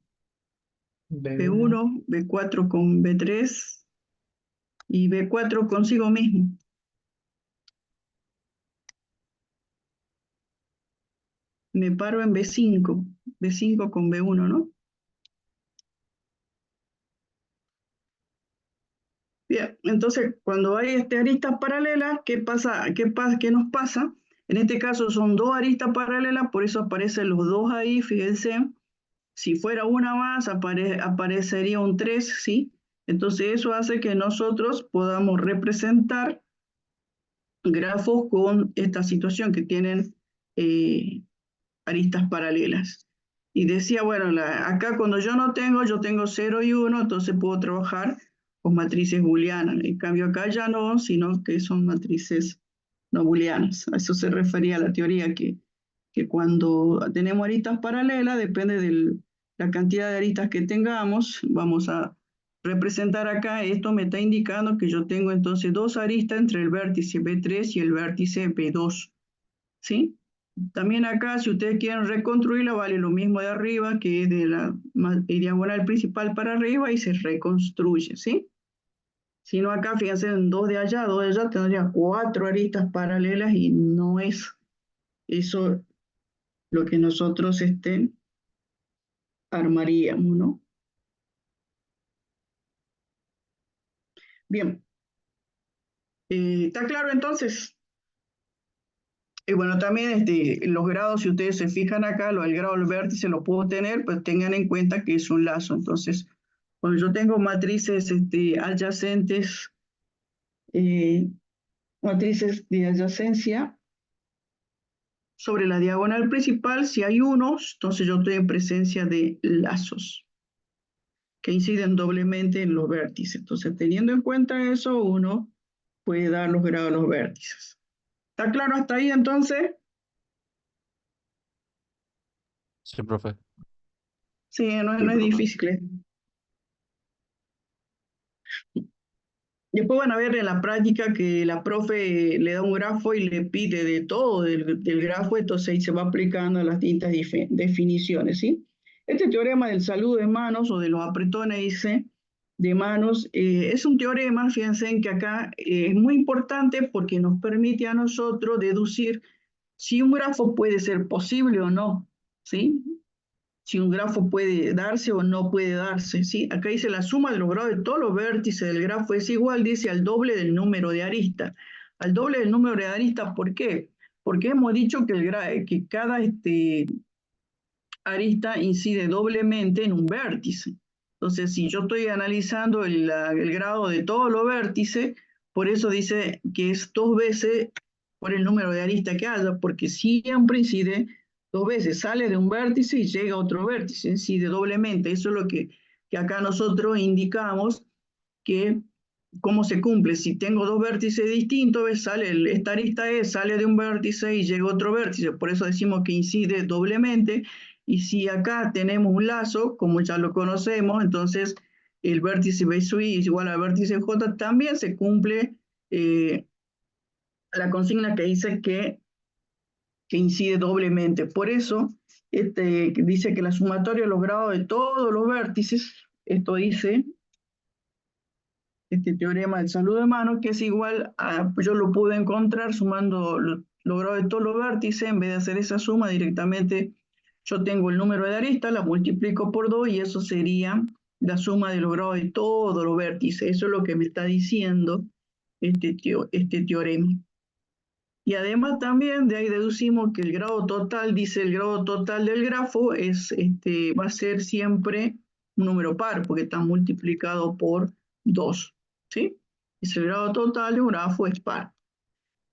B1, B1, B4 con B3 y B4 consigo mismo. Me paro en B5, B5 con B1, ¿no? Bien, entonces cuando hay aristas paralelas, ¿qué pasa? ¿Qué nos pasa? En este caso son dos aristas paralelas, por eso aparecen los dos ahí, fíjense. Si fuera una más, aparecería un 3, ¿sí? Entonces eso hace que nosotros podamos representar grafos con esta situación que tienen aristas paralelas. Y decía, bueno, acá cuando yo tengo 0 y 1, entonces puedo trabajar con matrices booleanas. En cambio acá ya no, sino que son matrices no booleanas. A eso se refería la teoría, que cuando tenemos aristas paralelas, depende de la cantidad de aristas que tengamos, vamos a representar acá, esto me está indicando que yo tengo entonces dos aristas entre el vértice B3 y el vértice B2, ¿sí? También acá, si ustedes quieren reconstruirla, vale lo mismo de arriba, que de la diagonal principal para arriba y se reconstruye, ¿sí? Si no acá, fíjense, en dos de allá tendría 4 aristas paralelas y no es eso lo que nosotros armaríamos, ¿no? Bien, ¿está claro entonces? Y bueno, también los grados, si ustedes se fijan acá, el grado del vértice lo puedo tener, pues tengan en cuenta que es un lazo. Entonces, cuando yo tengo matrices adyacentes, eh, matrices de adyacencia sobre la diagonal principal, si hay unos, entonces yo estoy en presencia de lazos que inciden doblemente en los vértices. Entonces, teniendo en cuenta eso, uno puede dar los grados a los vértices. ¿Está claro hasta ahí entonces? Sí, profe. Sí, no, Sí, no es profe. difícil. Después van a ver en la práctica que la profe le da un grafo y le pide de todo del grafo, entonces ahí se va aplicando a las distintas definiciones, ¿sí? Este teorema del saludo de manos o de los apretones, dice, de manos, es un teorema, fíjense en que acá es muy importante porque nos permite a nosotros deducir si un grafo puede ser posible o no, ¿sí? Si un grafo puede darse o no puede darse, ¿sí? Acá dice la suma de los grados de todos los vértices del grafo es igual, dice, al doble del número de aristas. Al doble del número de aristas, ¿por qué? Porque hemos dicho que cada arista incide doblemente en un vértice. Entonces, si yo estoy analizando el grado de todos los vértices, por eso dice que es 2 veces por el número de aristas que haya, porque siempre incide 2 veces, sale de un vértice y llega a otro vértice, incide doblemente. Eso es lo que acá nosotros indicamos que cómo se cumple. Si tengo dos vértices distintos, esta arista sale de un vértice y llega a otro vértice. Por eso decimos que incide doblemente. Y si acá tenemos un lazo, como ya lo conocemos, entonces el vértice B sub I es igual al vértice J, también se cumple la consigna que dice que incide doblemente. Por eso dice que la sumatoria de los grados de todos los vértices, esto dice este teorema del saludo de mano, que es igual a, pues yo lo pude encontrar sumando los grados de todos los vértices, en vez de hacer esa suma directamente, yo tengo el número de aristas, la multiplico por 2 y eso sería la suma de los grados de todos los vértices. Eso es lo que me está diciendo este teorema. Y además también de ahí deducimos que el grado total, dice el grado total del grafo, va a ser siempre un número par, porque está multiplicado por 2, ¿sí? Es el grado total de un grafo es par.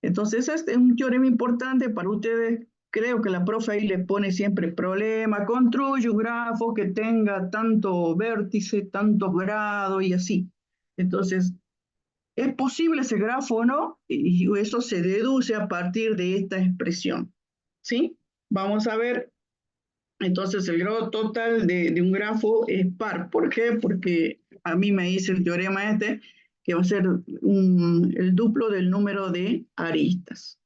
Entonces este es un teorema importante para ustedes. Creo que la profe ahí le pone siempre problema, construye un grafo que tenga tanto vértice, tantos grados y así. Entonces, ¿es posible ese grafo o no? Y eso se deduce a partir de esta expresión, ¿sí? Vamos a ver, entonces el grado total de un grafo es par. ¿Por qué? Porque a mí me dice el teorema que va a ser el duplo del número de aristas.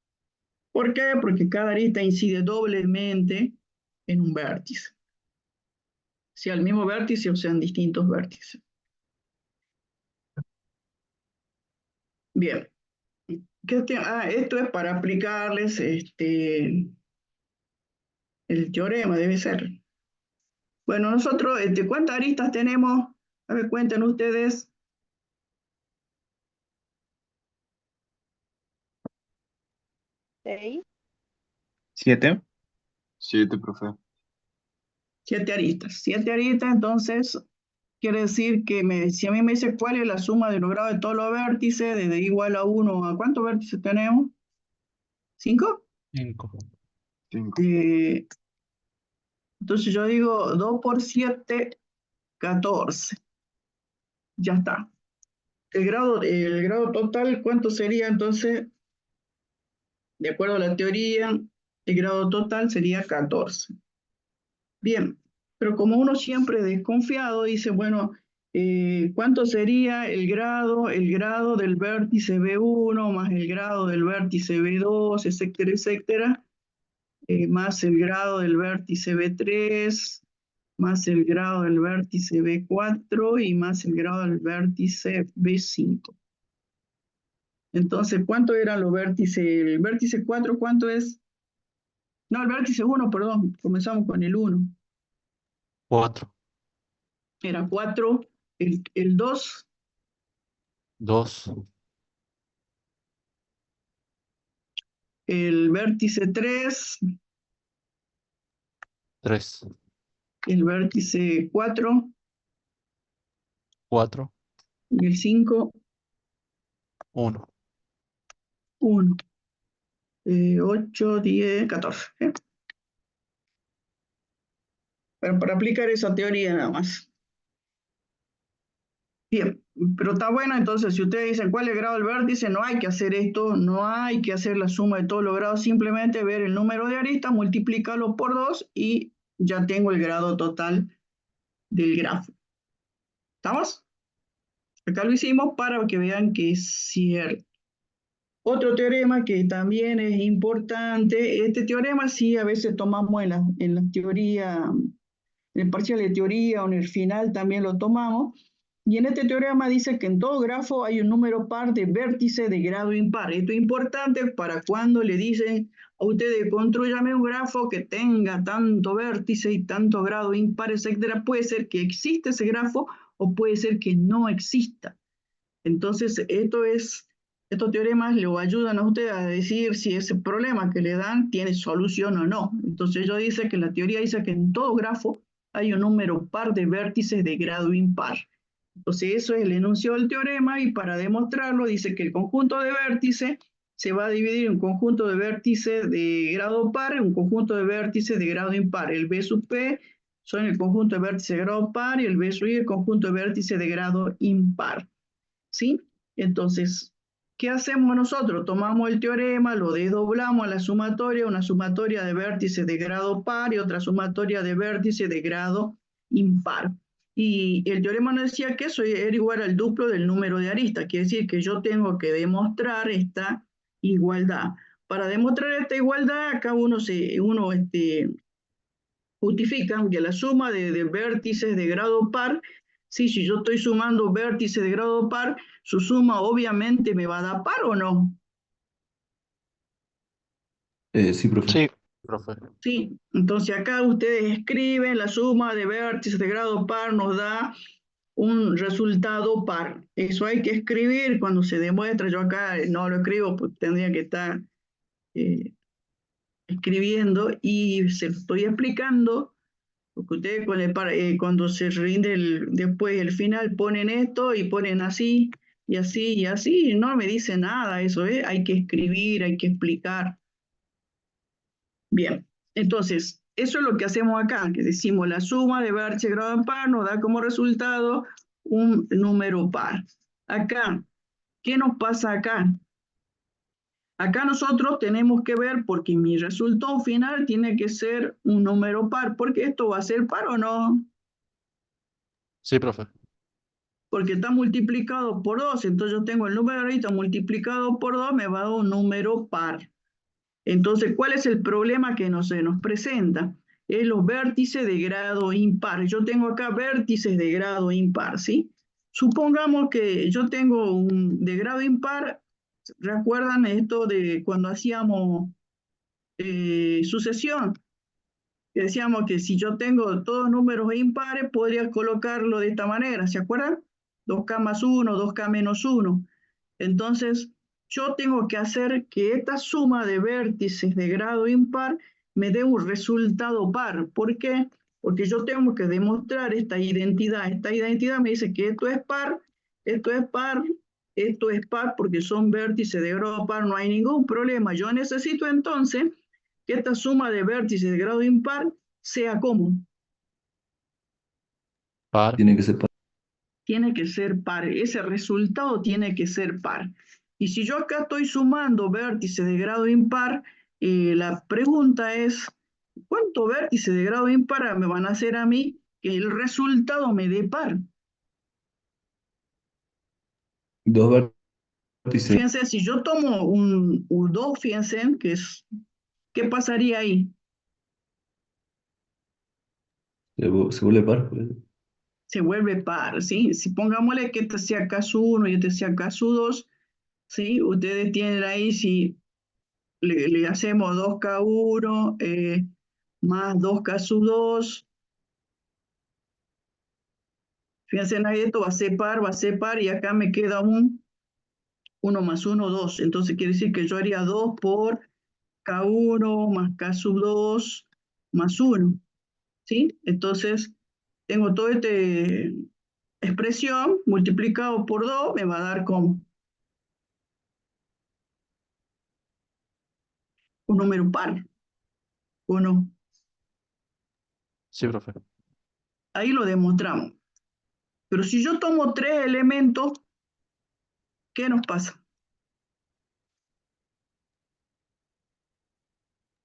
¿Por qué? Porque cada arista incide doblemente en un vértice, sea el mismo vértice o sean distintos vértices. Bien. Esto es para aplicarles El teorema debe ser. Bueno, nosotros, ¿cuántas aristas tenemos? A ver, cuenten ustedes. 6. 7. 7, profe. 7 aristas. 7 aristas, entonces, quiere decir que si a mí me dice cuál es la suma de los grados de todos los vértices, desde igual a 1, ¿a cuántos vértices tenemos? ¿5? 5. 5. Entonces yo digo 2 por 7, 14. Ya está. El grado total, ¿cuánto sería entonces? De acuerdo a la teoría, el grado total sería 14. Bien, pero como uno siempre desconfiado, dice, bueno, ¿cuánto sería el grado del vértice B1 más el grado del vértice B2, etcétera, etcétera, más el grado del vértice B3, más el grado del vértice B4 y más el grado del vértice B5. Entonces, ¿cuánto eran los vértices? El vértice 4, ¿cuánto es? No, el vértice 1, perdón, comenzamos con el 1. 4. Era 4, el 2, 2. el vértice 3, 3. el vértice 4 4. y el 5, 1. 1. 8, 10, 14. Pero para aplicar esa teoría nada más. Bien, pero está bueno, entonces si ustedes dicen cuál es el grado del vértice, no hay que hacer esto, no hay que hacer la suma de todos los grados, simplemente ver el número de aristas, multiplicarlo por 2 y ya tengo el grado total del grafo. ¿Estamos? Acá lo hicimos para que vean que es cierto. Otro teorema que también es importante, este teorema sí a veces tomamos en la teoría, en el parcial de teoría o en el final también lo tomamos. Y en este teorema dice que en todo grafo hay un número par de vértices de grado impar. Esto es importante para cuando le dicen a ustedes, construyame un grafo que tenga tanto vértice y tanto grado impar, etc. Puede ser que exista ese grafo o puede ser que no exista. Entonces, estos teoremas le ayudan a ustedes a decir si ese problema que le dan tiene solución o no. Entonces, ellos dicen que la teoría dice que en todo grafo hay un número par de vértices de grado impar. Entonces, eso es el enunciado del teorema y para demostrarlo dice que el conjunto de vértices se va a dividir en un conjunto de vértices de grado par y un conjunto de vértices de grado impar. El B sub P son el conjunto de vértices de grado par y el B sub I el conjunto de vértices de grado impar. ¿Sí? Entonces, ¿qué hacemos nosotros? Tomamos el teorema, lo desdoblamos a la sumatoria, una sumatoria de vértices de grado par y otra sumatoria de vértices de grado impar. Y el teorema nos decía que eso era igual al duplo del número de aristas, quiere decir que yo tengo que demostrar esta igualdad. Para demostrar esta igualdad, acá uno justifica que la suma de vértices de grado par, sí, si yo estoy sumando vértices de grado par, su suma obviamente me va a dar par o no. Sí, profe. Sí, Profe. Sí, entonces acá ustedes escriben la suma de vértices de grado par nos da un resultado par. Eso hay que escribir cuando se demuestra. Yo acá no lo escribo, pues tendría que estar escribiendo y se lo estoy explicando, porque ustedes cuando se rinde después el final ponen esto y ponen así y así y así, y no me dice nada eso, hay que escribir, hay que explicar. Bien, entonces, eso es lo que hacemos acá, que decimos la suma de vértices de grado par nos da como resultado un número par. Acá, ¿qué nos pasa acá? Acá nosotros tenemos que ver, porque mi resultado final tiene que ser un número par, porque esto va a ser par o no, Sí, profe. porque está multiplicado por 2, entonces yo tengo el número ahorita multiplicado por 2, me va a dar un número par. Entonces, ¿cuál es el problema que se nos presenta? Es los vértices de grado impar. Yo tengo acá vértices de grado impar, ¿sí? Supongamos que yo tengo un de grado impar. ¿Recuerdan esto de cuando hacíamos sucesión? que decíamos que si yo tengo todos números impares, podría colocarlo de esta manera, ¿se acuerdan? 2K más 1, 2K menos 1. Entonces, yo tengo que hacer que esta suma de vértices de grado impar me dé un resultado par. ¿Por qué? Porque yo tengo que demostrar esta identidad. Esta identidad me dice que esto es par, esto es par, esto es par, porque son vértices de grado par, no hay ningún problema. Yo necesito entonces que esta suma de vértices de grado impar sea común. Par. Tiene que ser par. Tiene que ser par, ese resultado tiene que ser par. Y si yo acá estoy sumando vértices de grado impar, la pregunta es, ¿cuántos vértices de grado impar me van a hacer a mí que el resultado me dé par? Dos vértices. Fíjense, si yo tomo un U2, fíjense, ¿qué pasaría ahí? Se vuelve par, pues. Se vuelve par, ¿sí? Si pongámosle que este sea caso 1 y este sea caso 2, ¿sí? Ustedes tienen ahí, si le hacemos 2K1 más 2K sub 2, fíjense, ahí esto va a ser par, y acá me queda un 1 más 1, 2. Entonces quiere decir que yo haría 2 por K1 más K sub 2 más 1, ¿sí? Entonces tengo toda esta expresión multiplicado por 2, me va a dar como un número par, ¿o no? Sí, profe. Ahí lo demostramos. Pero si yo tomo 3 elementos, ¿qué nos pasa?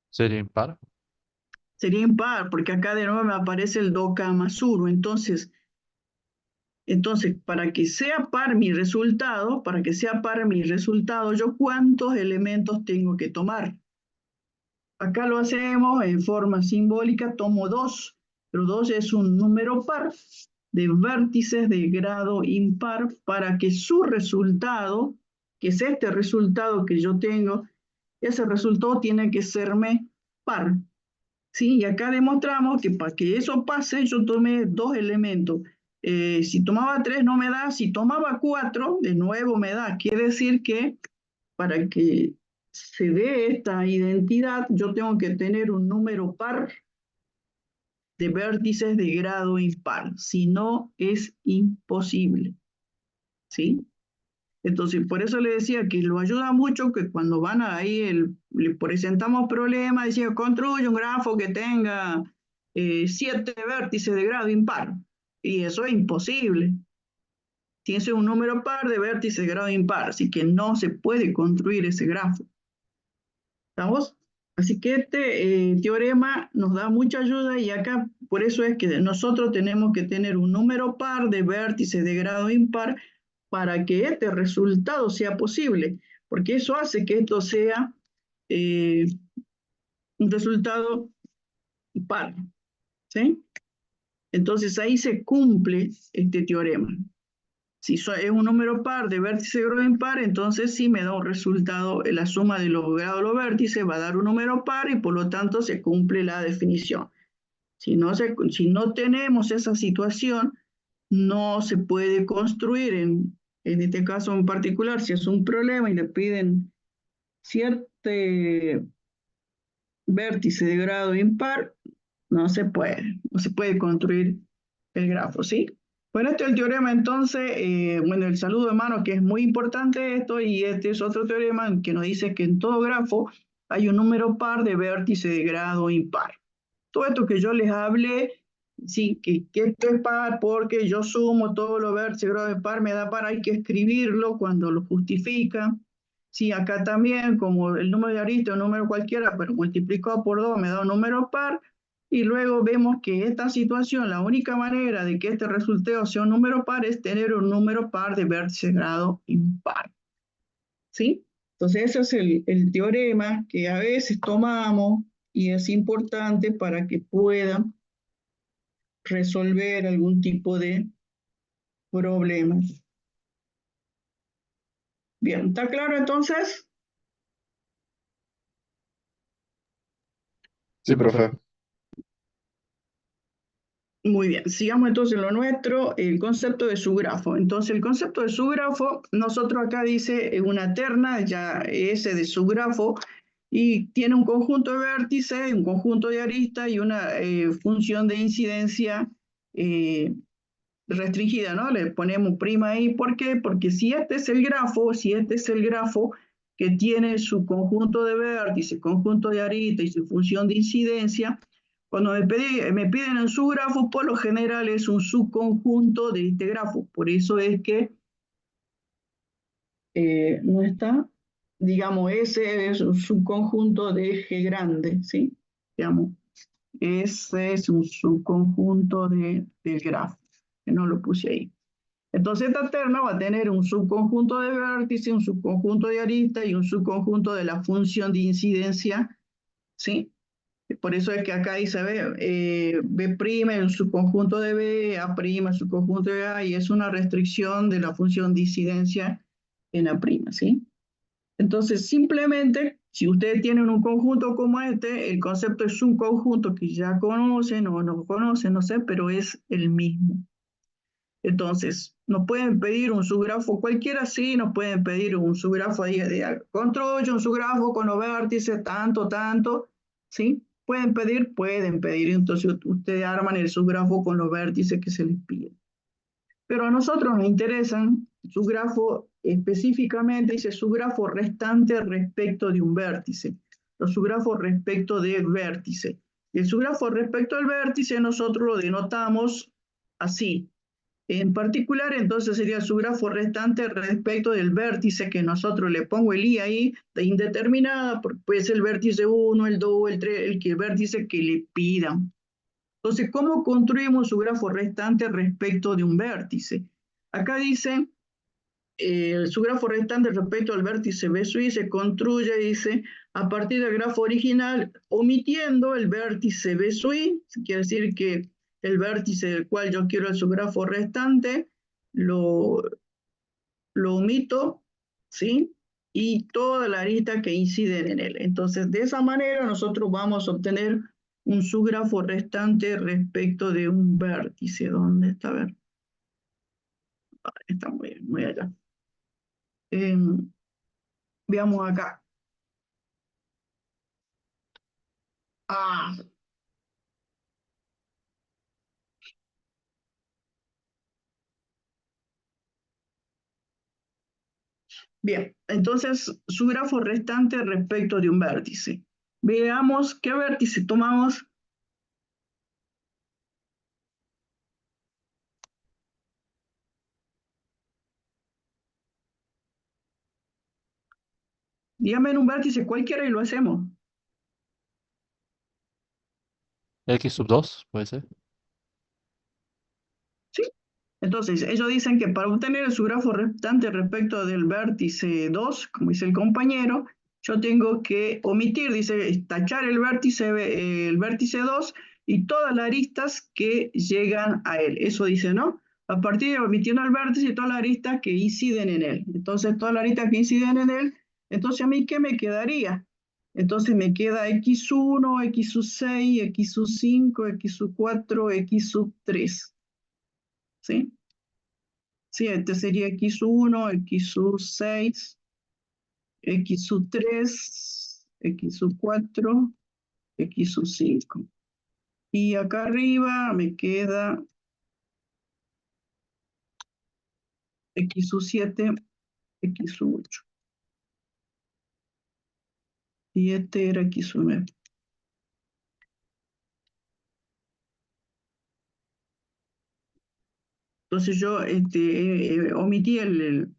Sería impar. Sería impar, porque acá de nuevo me aparece el 2K más 1. Entonces, para que sea par mi resultado, ¿yo cuántos elementos tengo que tomar? Acá lo hacemos en forma simbólica, tomo 2, pero 2 es un número par de vértices de grado impar para que su resultado, que es este resultado que yo tengo, ese resultado tiene que serme par. ¿Sí? Y acá demostramos que para que eso pase, yo tomé 2 elementos. Si tomaba 3 no me da, si tomaba 4 de nuevo me da. Quiere decir que para que se dé esta identidad, yo tengo que tener un número par de vértices de grado impar. Si no, es imposible. ¿Sí? Entonces, por eso le decía que lo ayuda mucho que cuando van ahí, le presentamos problemas, decía, construye un grafo que tenga 7 vértices de grado impar. Y eso es imposible. Tiene un número par de vértices de grado impar, así que no se puede construir ese grafo. ¿Estamos? Así que este teorema nos da mucha ayuda y acá por eso es que nosotros tenemos que tener un número par de vértices de grado impar para que este resultado sea posible, porque eso hace que esto sea eh, un resultado par, ¿sí? Entonces ahí se cumple este teorema. Si es un número par de vértices de grado impar, entonces sí me da un resultado, la suma de los grados de los vértices va a dar un número par y por lo tanto se cumple la definición. Si no tenemos esa situación, no se puede construir, en este caso en particular, si es un problema y le piden cierto vértice de grado impar, no se puede construir el grafo, ¿sí? Bueno, este es el teorema entonces, bueno, el saludo de mano, que es muy importante esto, y este es otro teorema que nos dice que en todo grafo hay un número par de vértices de grado impar. Todo esto que yo les hablé, sí, que esto es par porque yo sumo todos los vértices de grado impar, me da par, hay que escribirlo cuando lo justifica. Sí, acá también, como el número de aristas, un número cualquiera, pero multiplicado por 2 me da un número par, y luego vemos que esta situación, la única manera de que este resultado sea un número par es tener un número par de vértices de grado impar. ¿Sí? Entonces ese es el teorema que a veces tomamos y es importante para que puedan resolver algún tipo de problemas. Bien, ¿está claro entonces? Sí, profe. Muy bien, sigamos entonces lo nuestro, el concepto de su grafo. Entonces, el concepto de su grafo, nosotros acá dice una terna, ya S de su grafo, y tiene un conjunto de vértices, un conjunto de aristas y una función de incidencia restringida, ¿no? Le ponemos prima ahí, ¿por qué? Porque si este es el grafo que tiene su conjunto de vértices, conjunto de aristas y su función de incidencia, cuando me piden en su grafo, por lo general es un subconjunto de este grafo. Por eso es que no está, digamos, ese es un subconjunto de G grande, ¿sí? Digamos, ese es un subconjunto del grafo, que no lo puse ahí. Entonces esta terna va a tener un subconjunto de vértices, un subconjunto de aristas y un subconjunto de la función de incidencia, ¿sí? Por eso es que acá dice B' es un subconjunto de B, A' es un subconjunto de A, y es una restricción de la función de incidencia en A', ¿sí? Entonces, simplemente, si ustedes tienen un conjunto como este, el concepto es un conjunto que ya conocen o no conocen, no sé, pero es el mismo. Entonces, nos pueden pedir un subgrafo cualquiera, sí, nos pueden pedir un subgrafo de construye un subgrafo con los vértices, tanto, ¿sí? Pueden pedir, entonces ustedes arman el subgrafo con los vértices que se les piden. Pero a nosotros nos interesan subgrafo específicamente, dice subgrafo restante respecto de un vértice, los subgrafos respecto del vértice. Y el subgrafo respecto al vértice nosotros lo denotamos así. En particular, entonces sería el subgrafo restante respecto del vértice que nosotros le pongo el i ahí, de indeterminada, porque puede ser el vértice 1, el 2, el 3, el vértice que le pidan. Entonces, ¿cómo construimos un subgrafo restante respecto de un vértice? Acá dice, el subgrafo restante respecto al vértice B sui se construye, dice, a partir del grafo original, omitiendo el vértice B sui, quiere decir que el vértice del cual yo quiero el subgrafo restante, lo omito, ¿sí? Y toda la arista que inciden en él. Entonces, de esa manera nosotros vamos a obtener un subgrafo restante respecto de un vértice. ¿Dónde está? A ver. Está muy allá. Veamos acá. Ah, bien, entonces su grafo restante respecto de un vértice. Veamos qué vértice tomamos. Dígame en un vértice cualquiera y lo hacemos. X sub 2, puede ser. ¿Sí? Entonces, ellos dicen que para obtener el subgrafo restante respecto del vértice 2, como dice el compañero, yo tengo que omitir, dice, tachar el vértice 2 y todas las aristas que llegan a él. Eso dice, ¿no? A partir de omitiendo el vértice y todas las aristas que inciden en él. Entonces, todas las aristas que inciden en él, entonces a mí, ¿qué me quedaría? Entonces me queda x1, x sub 6, x sub 5, x sub 4, x sub 3. ¿Sí? Sí, este sería x1, x sub 6, x sub 3, x sub 4, x sub 5. Y acá arriba me queda x sub 7, x sub 8. Y este era x sub 9. Entonces yo omití el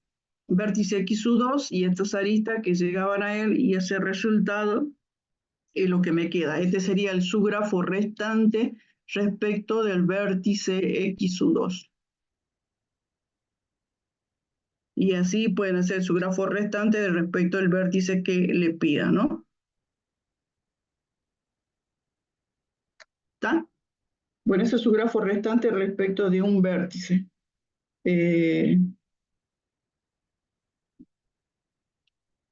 vértice x sub 2 y estas aristas que llegaban a él, y ese resultado es lo que me queda. Este sería el subgrafo restante respecto del vértice x sub 2. Y así pueden hacer su grafo restante respecto al vértice que le pida, ¿no? ¿Está? Bueno, ese es su grafo restante respecto de un vértice.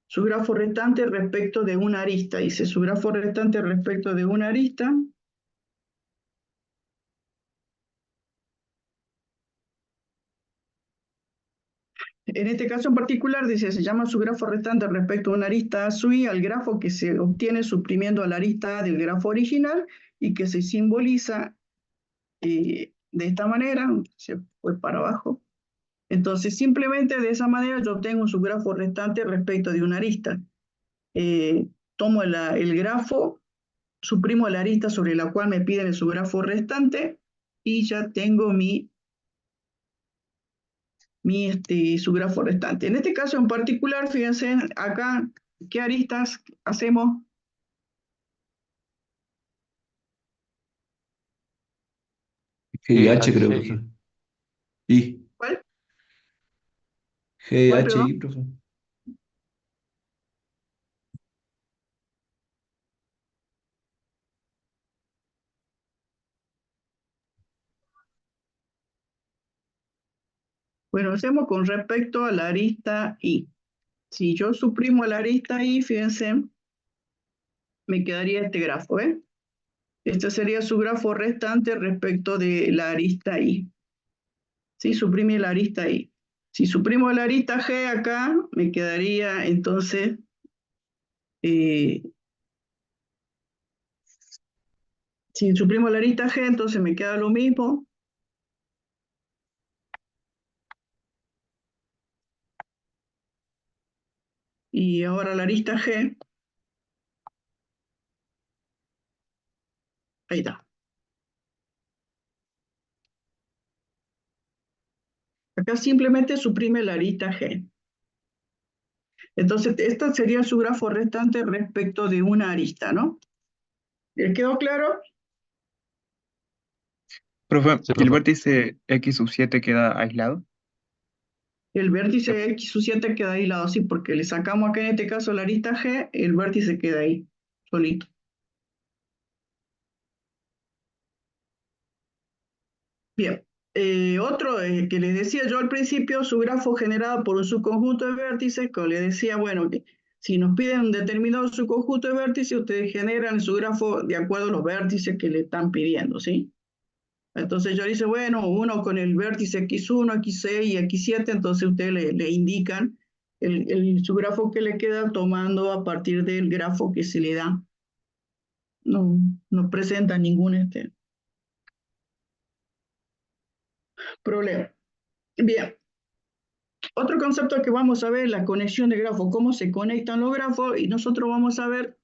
Su grafo restante respecto de una arista. Dice, su grafo restante respecto de una arista En este caso en particular, dice, se llama su grafo restante respecto a una arista A sub I al grafo que se obtiene suprimiendo a la arista A del grafo original y que se simboliza de esta manera, se fue para abajo. Entonces, simplemente de esa manera yo obtengo un subgrafo restante respecto de una arista. Tomo el grafo, suprimo la arista sobre la cual me piden el subgrafo restante y ya tengo mi subgrafo restante. En este caso en particular, fíjense acá, ¿qué aristas hacemos? GH creo, G, profesor. I. ¿Cuál? ¿Cuál, perdón? GHI, profesor. Bueno, hacemos con respecto a la arista I. Si yo suprimo la arista I, fíjense, me quedaría este grafo, ¿eh? Este sería su grafo restante respecto de la arista I. ¿Sí? Suprime la arista I. Si suprimo la arista G acá, me quedaría entonces si suprimo la arista G, entonces me queda lo mismo. Y ahora la arista G. Ahí está. Acá simplemente suprime la arista G. Entonces, esta sería su grafo restante respecto de una arista, ¿no? ¿Les quedó claro? Profe, sí, ¿y el profe. vértice X sub 7 queda aislado? El vértice X sub 7 queda aislado, sí, porque le sacamos acá en este caso la arista G, el vértice queda ahí, solito. Bien, otro que les decía yo al principio, su grafo generado por un subconjunto de vértices, como les decía, bueno, que si nos piden un determinado subconjunto de vértices, ustedes generan su grafo de acuerdo a los vértices que le están pidiendo, ¿sí? Entonces yo dice, bueno, uno con el vértice X1, X6 y X7, entonces ustedes le indican su grafo que le queda tomando a partir del grafo que se le da. No presenta ningún problema. Bien. Otro concepto que vamos a ver es la conexión de grafos, cómo se conectan los grafos, y nosotros vamos a ver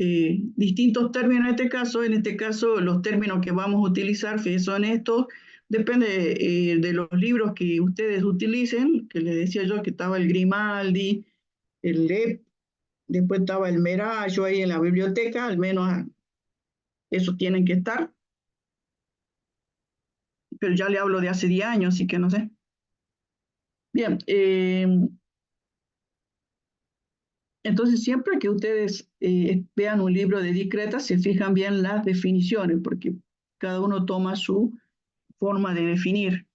distintos términos en este caso los términos que vamos a utilizar son estos, depende de los libros que ustedes utilicen, que les decía yo que estaba el Grimaldi, el LEP, después estaba el Merallo ahí en la biblioteca, al menos eso tienen que estar, pero ya le hablo de hace 10 años, así que no sé. Bien, entonces, siempre que ustedes vean un libro de discreta, se fijan bien las definiciones, porque cada uno toma su forma de definir,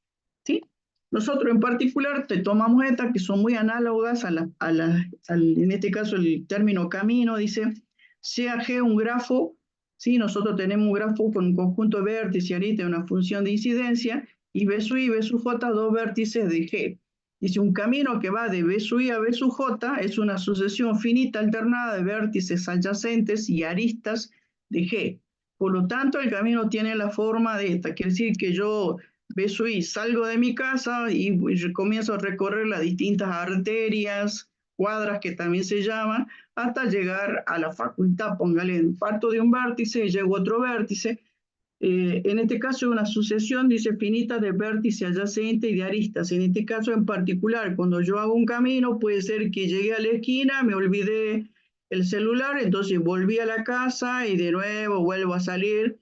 ¿sí? Nosotros en particular te tomamos estas que son muy análogas en este caso el término camino, dice, sea G un grafo, ¿sí? Nosotros tenemos un grafo con un conjunto de vértices y arista, una función de incidencia, y B sub I y B sub J, dos vértices de G. Dice, un camino que va de B sub I a B sub J es una sucesión finita alternada de vértices adyacentes y aristas de G. Por lo tanto, el camino tiene la forma de esta. Quiere decir que yo, B sub I, salgo de mi casa y comienzo a recorrer las distintas arterias, cuadras que también se llaman, hasta llegar a la facultad. Póngale, parto de un vértice y llego a otro vértice. En este caso, una sucesión, dice, finita de vértices adyacentes y de aristas. En este caso en particular, cuando yo hago un camino, puede ser que llegué a la esquina, me olvidé el celular, entonces volví a la casa y de nuevo vuelvo a salir.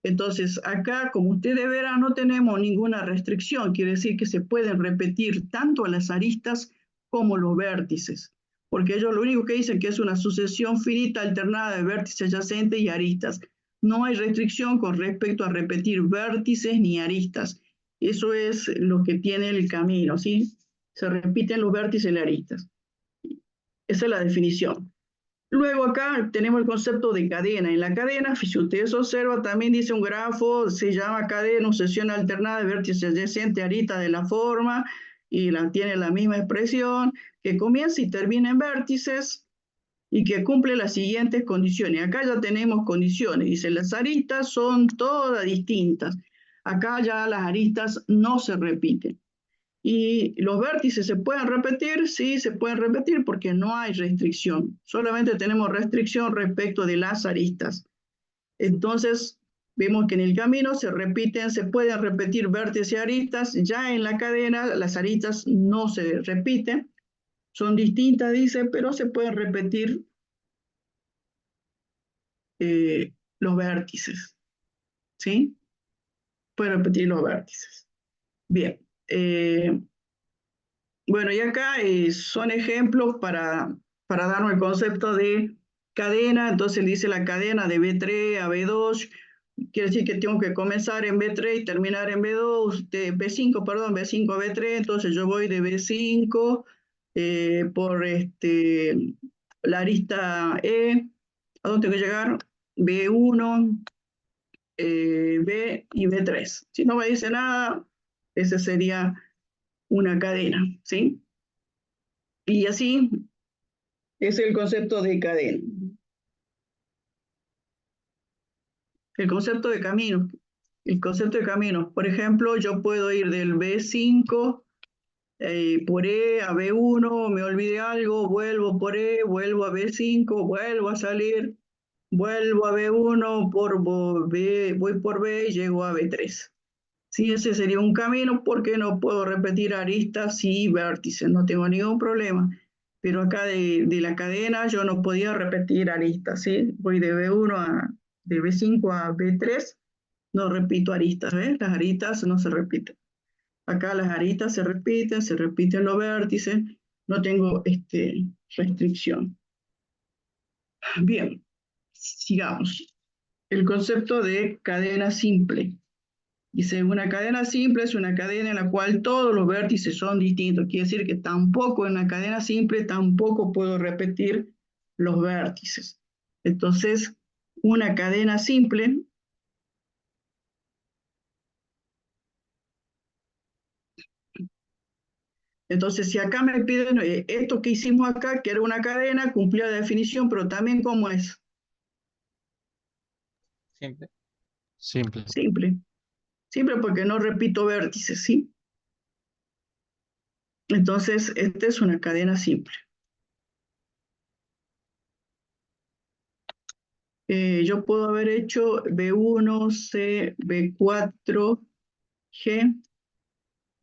Entonces, acá, como ustedes verán, no tenemos ninguna restricción. Quiere decir que se pueden repetir tanto las aristas como los vértices. Porque ellos lo único que dicen que es una sucesión finita alternada de vértices adyacentes y aristas. No hay restricción con respecto a repetir vértices ni aristas. Eso es lo que tiene el camino, ¿sí? Se repiten los vértices y las aristas. Esa es la definición. Luego acá tenemos el concepto de cadena. En la cadena, si ustedes observan, también dice un grafo, se llama cadena, sucesión alternada de vértices adyacentes, aristas de la forma. y tiene la misma expresión, que comienza y termina en vértices y que cumple las siguientes condiciones. Acá ya tenemos condiciones, dice, las aristas son todas distintas. Acá ya las aristas no se repiten. ¿Y los vértices se pueden repetir? Sí, se pueden repetir porque no hay restricción. Solamente tenemos restricción respecto de las aristas. Entonces, vemos que en el camino se pueden repetir vértices y aristas. Ya en la cadena las aristas no se repiten. Son distintas, dice, pero se pueden repetir los vértices. ¿Sí? Pueden repetir los vértices. Bien. Bueno, y acá son ejemplos para darnos el concepto de cadena. Entonces dice la cadena de B3 a B2. Quiere decir que tengo que comenzar en B3 y terminar en B2, B5, perdón, B5 a B3. Entonces yo voy de B5 por la arista E. ¿A dónde tengo que llegar? B1, B y B3. Si no me dice nada, ese sería una cadena, ¿sí? Y así es el concepto de cadena. El concepto de camino. El concepto de camino. Por ejemplo, yo puedo ir del B5 por E a B1, me olvidé algo, vuelvo por E, vuelvo a B5, vuelvo a salir, vuelvo a B1, voy por B y llego a B3. Sí, ese sería un camino porque no puedo repetir aristas y vértices, no tengo ningún problema. Pero acá de la cadena yo no podía repetir aristas, ¿sí? Voy de de B5 a B3, no repito aristas, ¿ves? Las aristas no se repiten. Acá las aristas se repiten los vértices, no tengo restricción. Bien, sigamos. El concepto de cadena simple. Dice, una cadena simple es una cadena en la cual todos los vértices son distintos. Quiere decir que tampoco en una cadena simple tampoco puedo repetir los vértices. Entonces, una cadena simple entonces, si acá me piden esto que hicimos acá, que era una cadena, cumplía la definición, pero también ¿cómo es? Simple. Simple. Simple. Simple porque no repito vértices, ¿sí? Entonces, esta es una cadena simple. Yo puedo haber hecho B1, C, B4, G,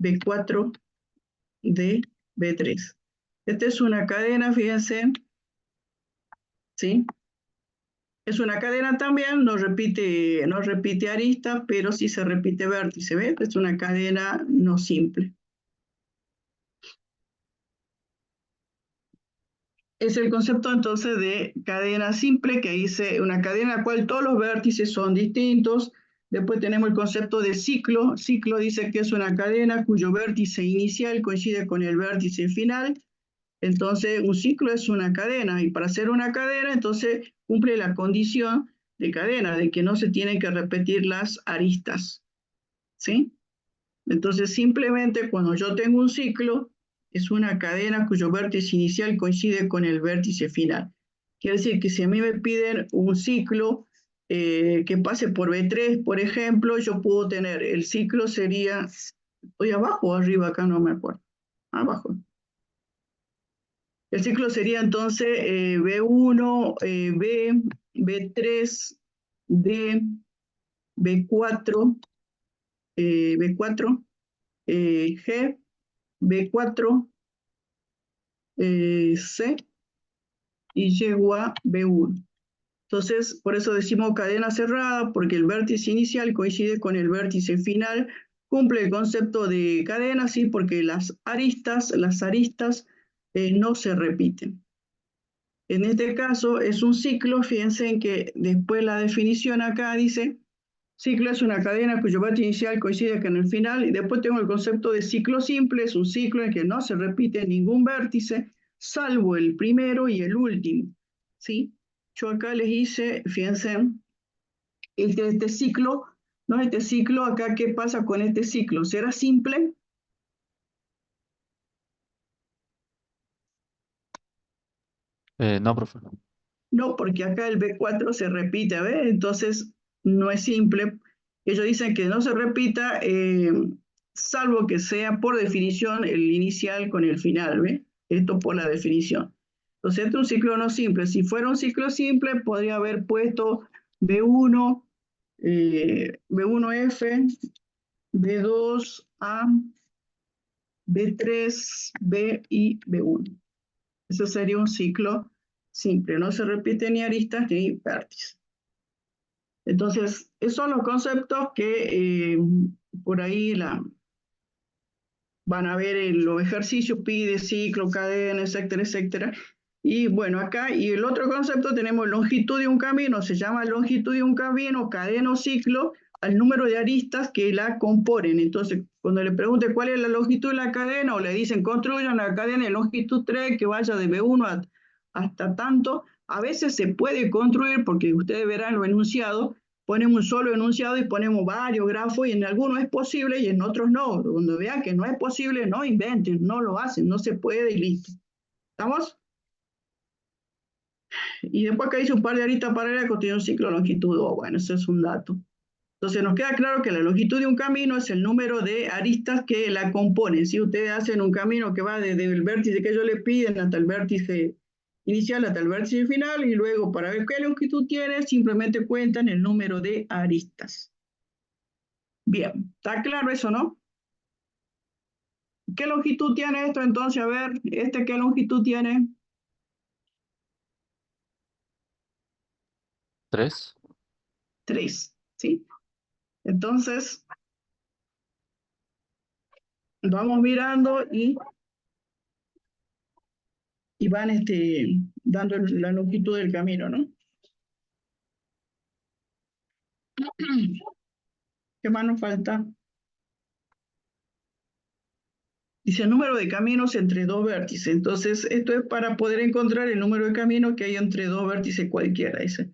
B4, D, B3. Esta es una cadena, fíjense, ¿sí? Es una cadena también, no repite aristas, pero sí se repite vértice, ¿ves? Es una cadena no simple. Es el concepto entonces de cadena simple, que dice una cadena en la cual todos los vértices son distintos. Después tenemos el concepto de ciclo. Ciclo dice que es una cadena cuyo vértice inicial coincide con el vértice final. Entonces, un ciclo es una cadena, y para ser una cadena, entonces cumple la condición de cadena, de que no se tienen que repetir las aristas, ¿sí? Entonces, simplemente cuando yo tengo un ciclo, es una cadena cuyo vértice inicial coincide con el vértice final. Quiere decir que si a mí me piden un ciclo que pase por B3, por ejemplo, yo puedo tener, el ciclo sería, ¿estoy abajo o arriba? Acá no me acuerdo. Abajo. El ciclo sería entonces B1, B, B3, D, B4, B4, G, B4, C, y llego a B1. Entonces, por eso decimos cadena cerrada, porque el vértice inicial coincide con el vértice final, cumple el concepto de cadena, sí, porque las aristas no se repiten. En este caso es un ciclo, fíjense en que después la definición acá dice, ciclo es una cadena cuyo vértice inicial coincide con el final, y después tengo el concepto de ciclo simple, es un ciclo en que no se repite ningún vértice, salvo el primero y el último, ¿sí? Yo acá les hice, fíjense, este ciclo, ¿no? Este ciclo acá, ¿qué pasa con este ciclo? ¿Será simple? No, profe. No, porque acá el B4 se repite, ¿ves? Entonces no es simple. Ellos dicen que no se repita, salvo que sea por definición el inicial con el final, ¿ves? Esto por la definición. Entonces, este es un ciclo no simple. Si fuera un ciclo simple, podría haber puesto B1, B1F, B2A, B3, B y B1. Eso sería un ciclo simple, no se repite ni aristas ni vértices. Entonces, esos son los conceptos que por ahí van a ver en los ejercicios, pide, ciclo, cadena, etcétera, etcétera. Y bueno, acá, y el otro concepto tenemos longitud de un camino, se llama longitud de un camino, cadena o ciclo, al número de aristas que la componen. Entonces, cuando le pregunte cuál es la longitud de la cadena, o le dicen construyan la cadena de longitud 3 que vaya de B1 hasta tanto, a veces se puede construir, porque ustedes verán lo enunciado, ponemos un solo enunciado y ponemos varios grafos, y en algunos es posible y en otros no. Cuando vean que no es posible, no inventen, no lo hacen, no se puede y listo. ¿Estamos? Y después que dice un par de aristas paralelas contiene un ciclo de longitud 2. Bueno, eso es un dato. Entonces nos queda claro que la longitud de un camino es el número de aristas que la componen. Si ustedes hacen un camino que va desde el vértice que ellos le piden hasta el vértice inicial, hasta el vértice final, y luego para ver qué longitud tiene, simplemente cuentan el número de aristas. Bien, ¿está claro eso, no? ¿Qué longitud tiene esto entonces? A ver, ¿qué longitud tiene? 3. 3, ¿sí? Entonces, vamos mirando y van dando la longitud del camino, ¿no? ¿Qué más nos falta? Dice número de caminos entre dos vértices. Entonces, esto es para poder encontrar el número de caminos que hay entre dos vértices cualquiera. Dice.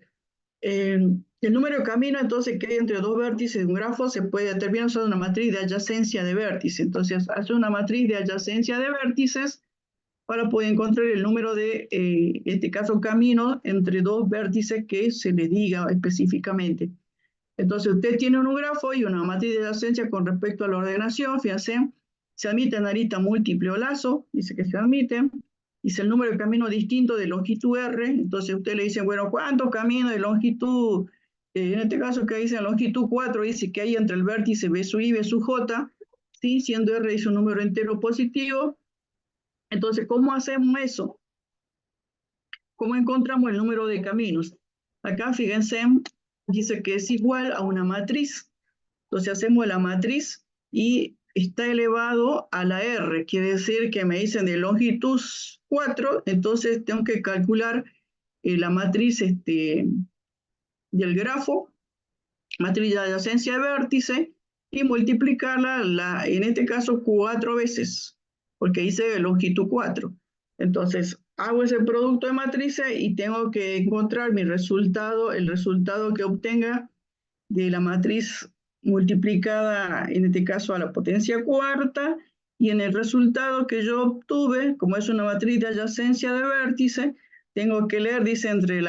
El número de caminos, entonces, que hay entre dos vértices de un grafo se puede determinar usando una matriz de adyacencia de vértices. Entonces, hace una matriz de adyacencia de vértices para poder encontrar el número de, en este caso, caminos entre dos vértices que se les diga específicamente. Entonces, usted tiene un grafo y una matriz de adyacencia con respecto a la ordenación. Fíjense, se admiten aristas múltiples o lazo, dice que se admiten. Dice el número de caminos distintos de longitud R. Entonces, usted le dice, bueno, ¿cuántos caminos de longitud? En este caso, que dice longitud 4, dice que hay entre el vértice B sub I y B sub J, ¿sí? Siendo R es un número entero positivo. Entonces, ¿cómo hacemos eso? ¿Cómo encontramos el número de caminos? Acá, fíjense, dice que es igual a una matriz. Entonces, hacemos la matriz y está elevado a la R. Quiere decir que me dicen de longitud 4, entonces tengo que calcular la matriz del grafo, matriz de adyacencia de vértice, y multiplicarla, en este caso, 4 veces, porque dice longitud 4. Entonces, hago ese producto de matrices y tengo que encontrar mi resultado, el resultado que obtenga de la matriz multiplicada, en este caso, a la potencia cuarta, y en el resultado que yo obtuve, como es una matriz de adyacencia de vértice, tengo que leer, dice, entre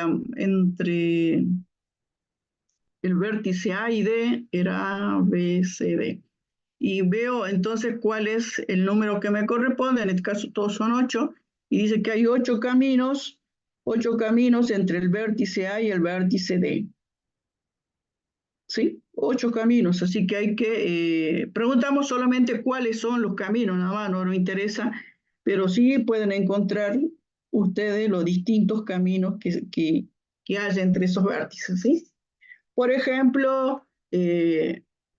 el vértice A y D, era A, B, C, D. Y veo entonces cuál es el número que me corresponde, en este caso todos son 8, y dice que hay 8 caminos entre el vértice A y el vértice D. ¿Sí? 8 caminos, así que hay que, preguntamos solamente cuáles son los caminos, nada más, no nos interesa, pero sí pueden encontrar ustedes los distintos caminos que hay entre esos vértices, ¿sí? Por ejemplo,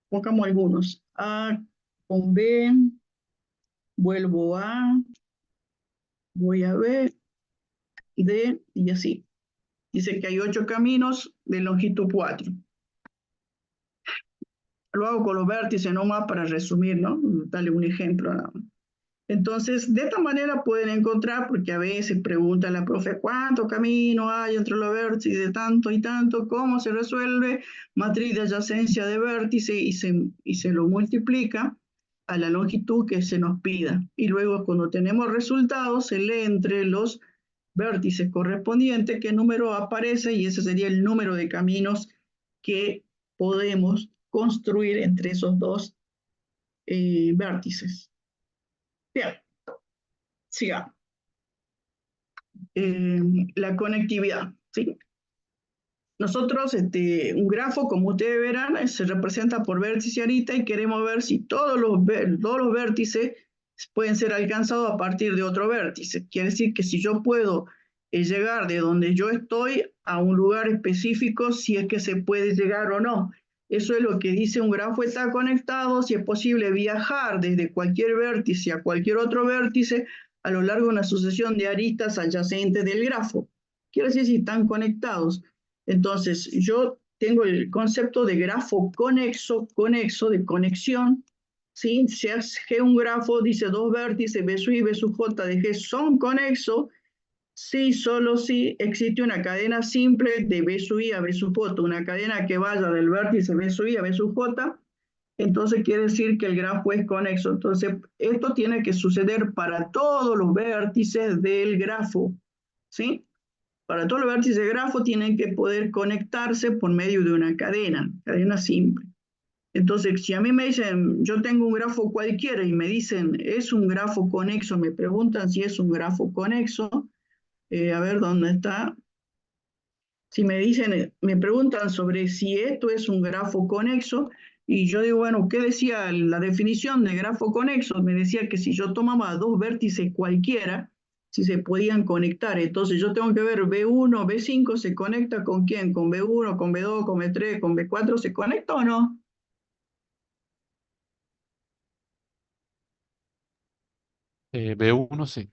pongamos algunos, A con B, vuelvo a, voy a B, D, y así. Dice que hay 8 caminos de longitud 4. Lo hago con los vértices nomás para resumir, ¿no? Darle un ejemplo nada más. Entonces, de esta manera pueden encontrar, porque a veces pregunta la profe, ¿cuántos caminos hay entre los vértices de tanto y tanto? ¿Cómo se resuelve? Matriz de adyacencia de vértice y se lo multiplica a la longitud que se nos pida. Y luego, cuando tenemos resultados, se lee entre los vértices correspondientes, qué número aparece y ese sería el número de caminos que podemos construir entre esos dos vértices. Bien, sigamos. La conectividad, ¿sí? Nosotros, un grafo, como ustedes verán, se representa por vértice y arista y queremos ver si todos los vértices pueden ser alcanzados a partir de otro vértice. Quiere decir que si yo puedo llegar de donde yo estoy a un lugar específico, si es que se puede llegar o no. Eso es lo que dice un grafo está conectado, si es posible viajar desde cualquier vértice a cualquier otro vértice a lo largo de una sucesión de aristas adyacentes del grafo. Quiere decir si están conectados. Entonces, yo tengo el concepto de grafo conexo, de conexión, ¿sí? Si es G un grafo, dice dos vértices, B sub I, B sub J de G son conexos, sí, solo si existe una cadena simple de B sub I a B sub J, una cadena que vaya del vértice B sub I a B sub J, entonces quiere decir que el grafo es conexo. Entonces, esto tiene que suceder para todos los vértices del grafo, ¿sí? Para todos los vértices de grafo tienen que poder conectarse por medio de una cadena simple. Entonces, si a mí me dicen, yo tengo un grafo cualquiera y me dicen, es un grafo conexo, me preguntan si es un grafo conexo, a ver dónde está. Si me dicen, me preguntan sobre si esto es un grafo conexo, y yo digo, bueno, ¿qué decía la definición de grafo conexo? Me decía que si yo tomaba dos vértices cualquiera, si se podían conectar. Entonces yo tengo que ver B1, B5, ¿se conecta con quién? ¿Con B1, con B2, con B3, con B4? ¿Se conecta o no? B1 sí.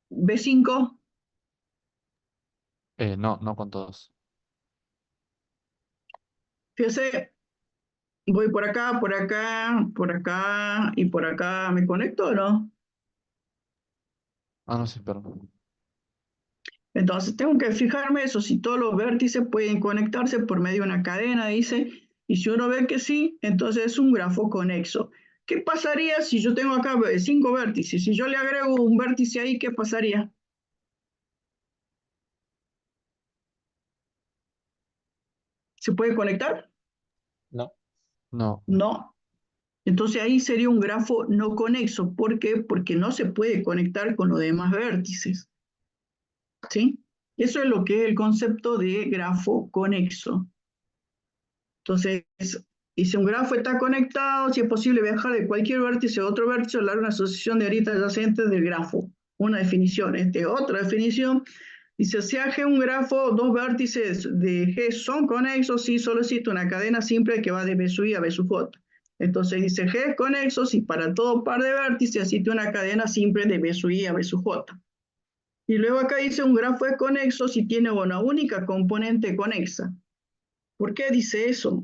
B5, No, no con todos. fíjese, voy por acá, por acá, por acá y por acá, ¿me conecto o no? Ah, no, sí, perdón. Entonces tengo que fijarme eso, si todos los vértices pueden conectarse por medio de una cadena, dice, y si uno ve que sí, entonces es un grafo conexo. ¿Qué pasaría si yo tengo acá 5 vértices? Si yo le agrego un vértice ahí, ¿qué pasaría? ¿Se puede conectar? No. No. No. Entonces ahí sería un grafo no conexo. ¿Por qué? Porque no se puede conectar con los demás vértices. ¿Sí? Eso es lo que es el concepto de grafo conexo. Entonces, y si un grafo está conectado, si es posible viajar de cualquier vértice a otro vértice a lo largo de una asociación de aristas adyacentes del grafo. Una definición. Otra definición dice, si a G un grafo, dos vértices de G son conexos si solo existe una cadena simple que va de B sub I a B sub J. Entonces dice G es conexo si para todo par de vértices existe una cadena simple de B sub I a B sub J. Y luego acá dice un grafo es conexo si tiene una única componente conexa. ¿Por qué dice eso?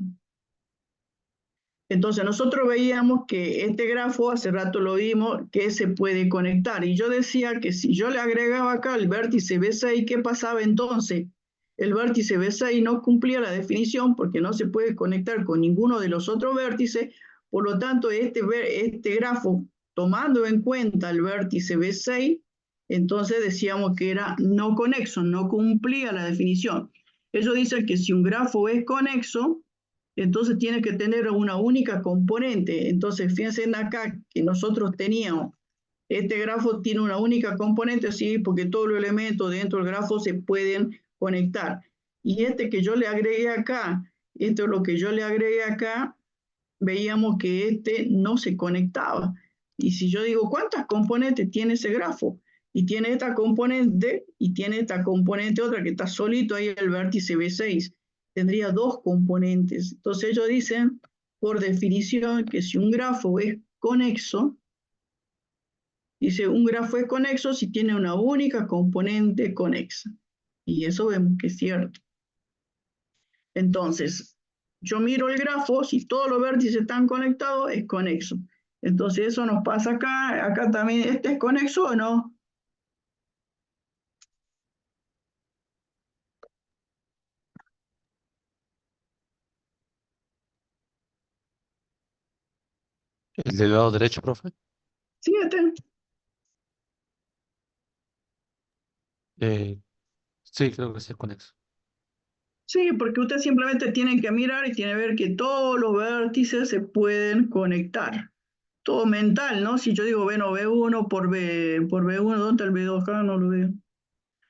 Entonces nosotros veíamos que este grafo, hace rato lo vimos, que se puede conectar. Y yo decía que si yo le agregaba acá el vértice B6, ¿qué pasaba entonces? El vértice B6 no cumplía la definición porque no se puede conectar con ninguno de los otros vértices. Por lo tanto, este grafo, tomando en cuenta el vértice B6, entonces decíamos que era no conexo, no cumplía la definición. Eso dice que si un grafo es conexo, entonces tiene que tener una única componente. Entonces, fíjense en acá que nosotros teníamos, este grafo tiene una única componente, sí, porque todos los elementos dentro del grafo se pueden conectar. Y este que yo le agregué acá, esto es lo que yo le agregué acá, veíamos que este no se conectaba. Y si yo digo, ¿cuántas componentes tiene ese grafo? Y tiene esta componente y tiene esta componente otra que está solito ahí el vértice B6. Tendría dos componentes. Entonces ellos dicen, por definición, que si un grafo es conexo, dice un grafo es conexo si tiene una única componente conexa. Y eso vemos que es cierto. Entonces, yo miro el grafo, si todos los vértices están conectados, es conexo. Entonces eso nos pasa acá, acá también, ¿este es conexo o no? ¿El del lado derecho, profe? Sí, este. Eh, sí, creo que sí es conexo. Sí, porque usted simplemente tiene que mirar y tiene que ver que todos los vértices se pueden conectar. Todo mental, ¿no? Si yo digo, bueno, B1 por B1, ¿dónde está el B2? Acá no lo veo.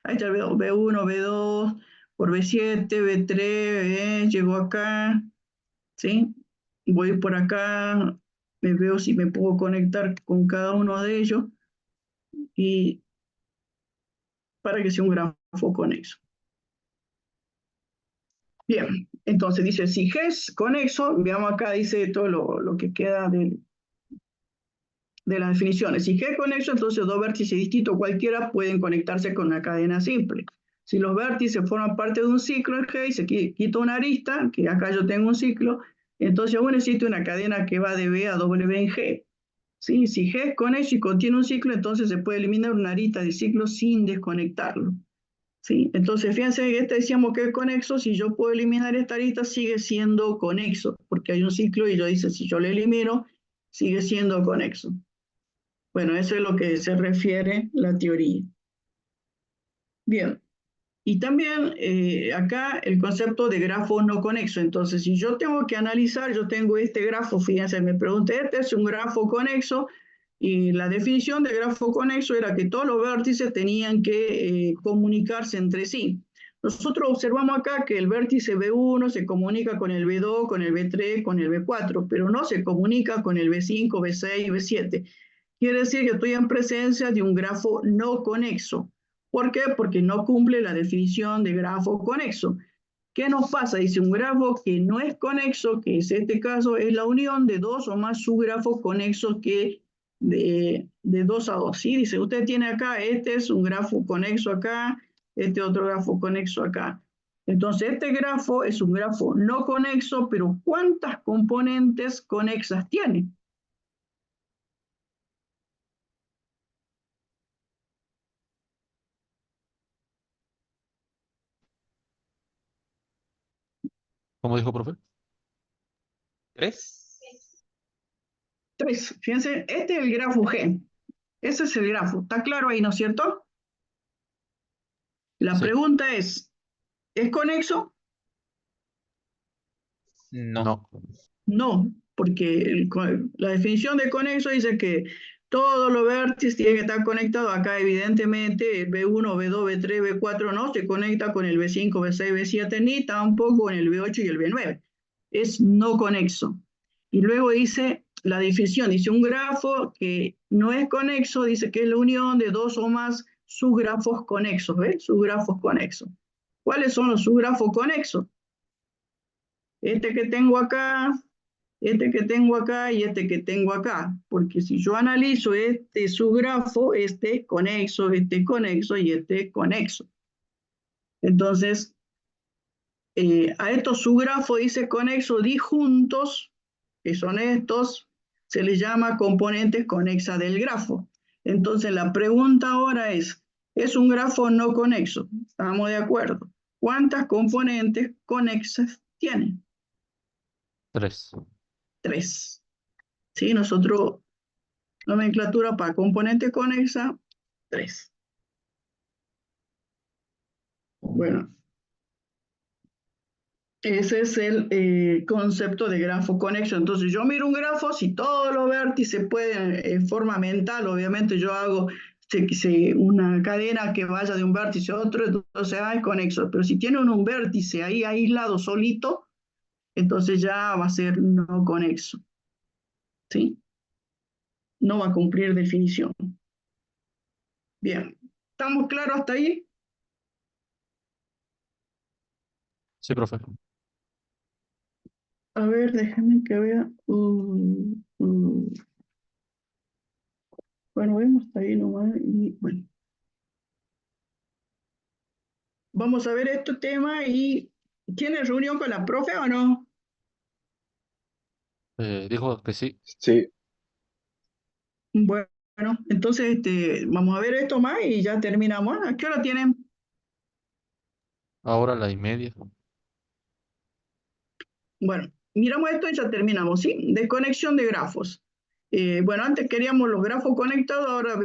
Ahí está el B2, B1, B2, por B7, B3, llegó acá, ¿sí? Voy por acá, me veo si me puedo conectar con cada uno de ellos y para que sea un grafo conexo. Bien, entonces dice, si G es conexo, veamos acá, dice todo lo que queda de las definiciones. Si G es conexo, entonces dos vértices distintos cualquiera pueden conectarse con una cadena simple. Si los vértices forman parte de un ciclo en G y se quita una arista, que acá yo tengo un ciclo, entonces aún existe una cadena que va de B a W en G. ¿Sí? Si G es conexo y contiene un ciclo, entonces se puede eliminar una arista de ciclo sin desconectarlo. ¿Sí? Entonces, fíjense que decíamos que es conexo, si yo puedo eliminar esta arista, sigue siendo conexo, porque hay un ciclo y yo dice, si yo lo elimino, sigue siendo conexo. Bueno, eso es lo que se refiere la teoría. Bien, y también acá el concepto de grafo no conexo. Entonces, si yo tengo que analizar, yo tengo este grafo, fíjense, me pregunté, este es un grafo conexo, y la definición de grafo conexo era que todos los vértices tenían que comunicarse entre sí. Nosotros observamos acá que el vértice B1 se comunica con el B2, con el B3, con el B4, pero no se comunica con el B5, B6, B7. Quiere decir que estoy en presencia de un grafo no conexo. ¿Por qué? Porque no cumple la definición de grafo conexo. ¿Qué nos pasa? Dice un grafo que no es conexo, que es este caso, es la unión de dos o más subgrafos conexos que de 2 a 2. ¿Sí? Dice, usted tiene acá, este es un grafo conexo acá, este otro grafo conexo acá. Entonces, este grafo es un grafo no conexo, pero ¿cuántas componentes conexas tiene? ¿Cómo dijo, profe? ¿Tres? 3. Fíjense, este es el grafo G. Ese es el grafo. ¿Está claro ahí, no es cierto? La Sí. pregunta ¿es conexo? No. No. No, porque la definición de conexo dice que todos los vértices tienen que estar conectados. Acá, evidentemente, el B1, B2, B3, B4 no se conecta con el B5, B6, B7, ni tampoco con el B8 y el B9. Es no conexo. Y luego dice la definición, dice un grafo que no es conexo, dice que es la unión de dos o más subgrafos conexos, ¿ves? Subgrafos conexos. ¿Cuáles son los subgrafos conexos? Este que tengo acá, este que tengo acá y este que tengo acá. Porque si yo analizo este subgrafo, este conexo y este conexo. Entonces, a estos subgrafos dice conexo disjuntos, que son estos, se les llama componentes conexas del grafo. Entonces, la pregunta ahora ¿es un grafo no conexo? Estamos de acuerdo. ¿Cuántas componentes conexas tiene? 3. 3. ¿Sí? Nosotros, nomenclatura para componente conexa, 3. Bueno, ese es el concepto de grafo conexo. Entonces, yo miro un grafo, si todos los vértices pueden, en forma mental, obviamente yo hago una cadena que vaya de un vértice a otro, entonces es conexo. Pero si tiene un vértice ahí aislado solito, entonces ya va a ser no conexo. ¿Sí? No va a cumplir definición. Bien, ¿estamos claros hasta ahí? Sí, profe. A ver, déjame que vea. Bueno, vemos hasta ahí nomás. Y bueno, vamos a ver este tema y ¿tiene reunión con la profe o no? Dijo que sí. Sí, Bueno, entonces vamos a ver esto más y ya terminamos. ¿A qué hora tienen? Ahora 1:30. Bueno, miramos esto y ya terminamos, ¿sí? Desconexión de grafos. Bueno, antes queríamos los grafos conectados, ahora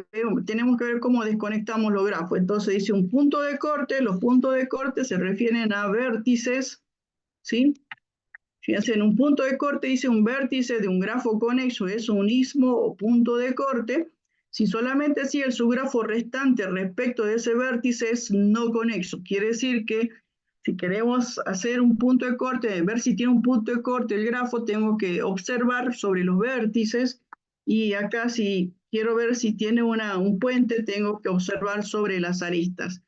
tenemos que ver cómo desconectamos los grafos. Entonces dice un punto de corte, los puntos de corte se refieren a vértices, ¿sí? Fíjense, en un punto de corte dice un vértice de un grafo conexo, es un istmo o punto de corte, si solamente si el subgrafo restante respecto de ese vértice es no conexo. Quiere decir que si queremos hacer un punto de corte, ver si tiene un punto de corte el grafo, tengo que observar sobre los vértices, y acá si quiero ver si tiene un puente, tengo que observar sobre las aristas.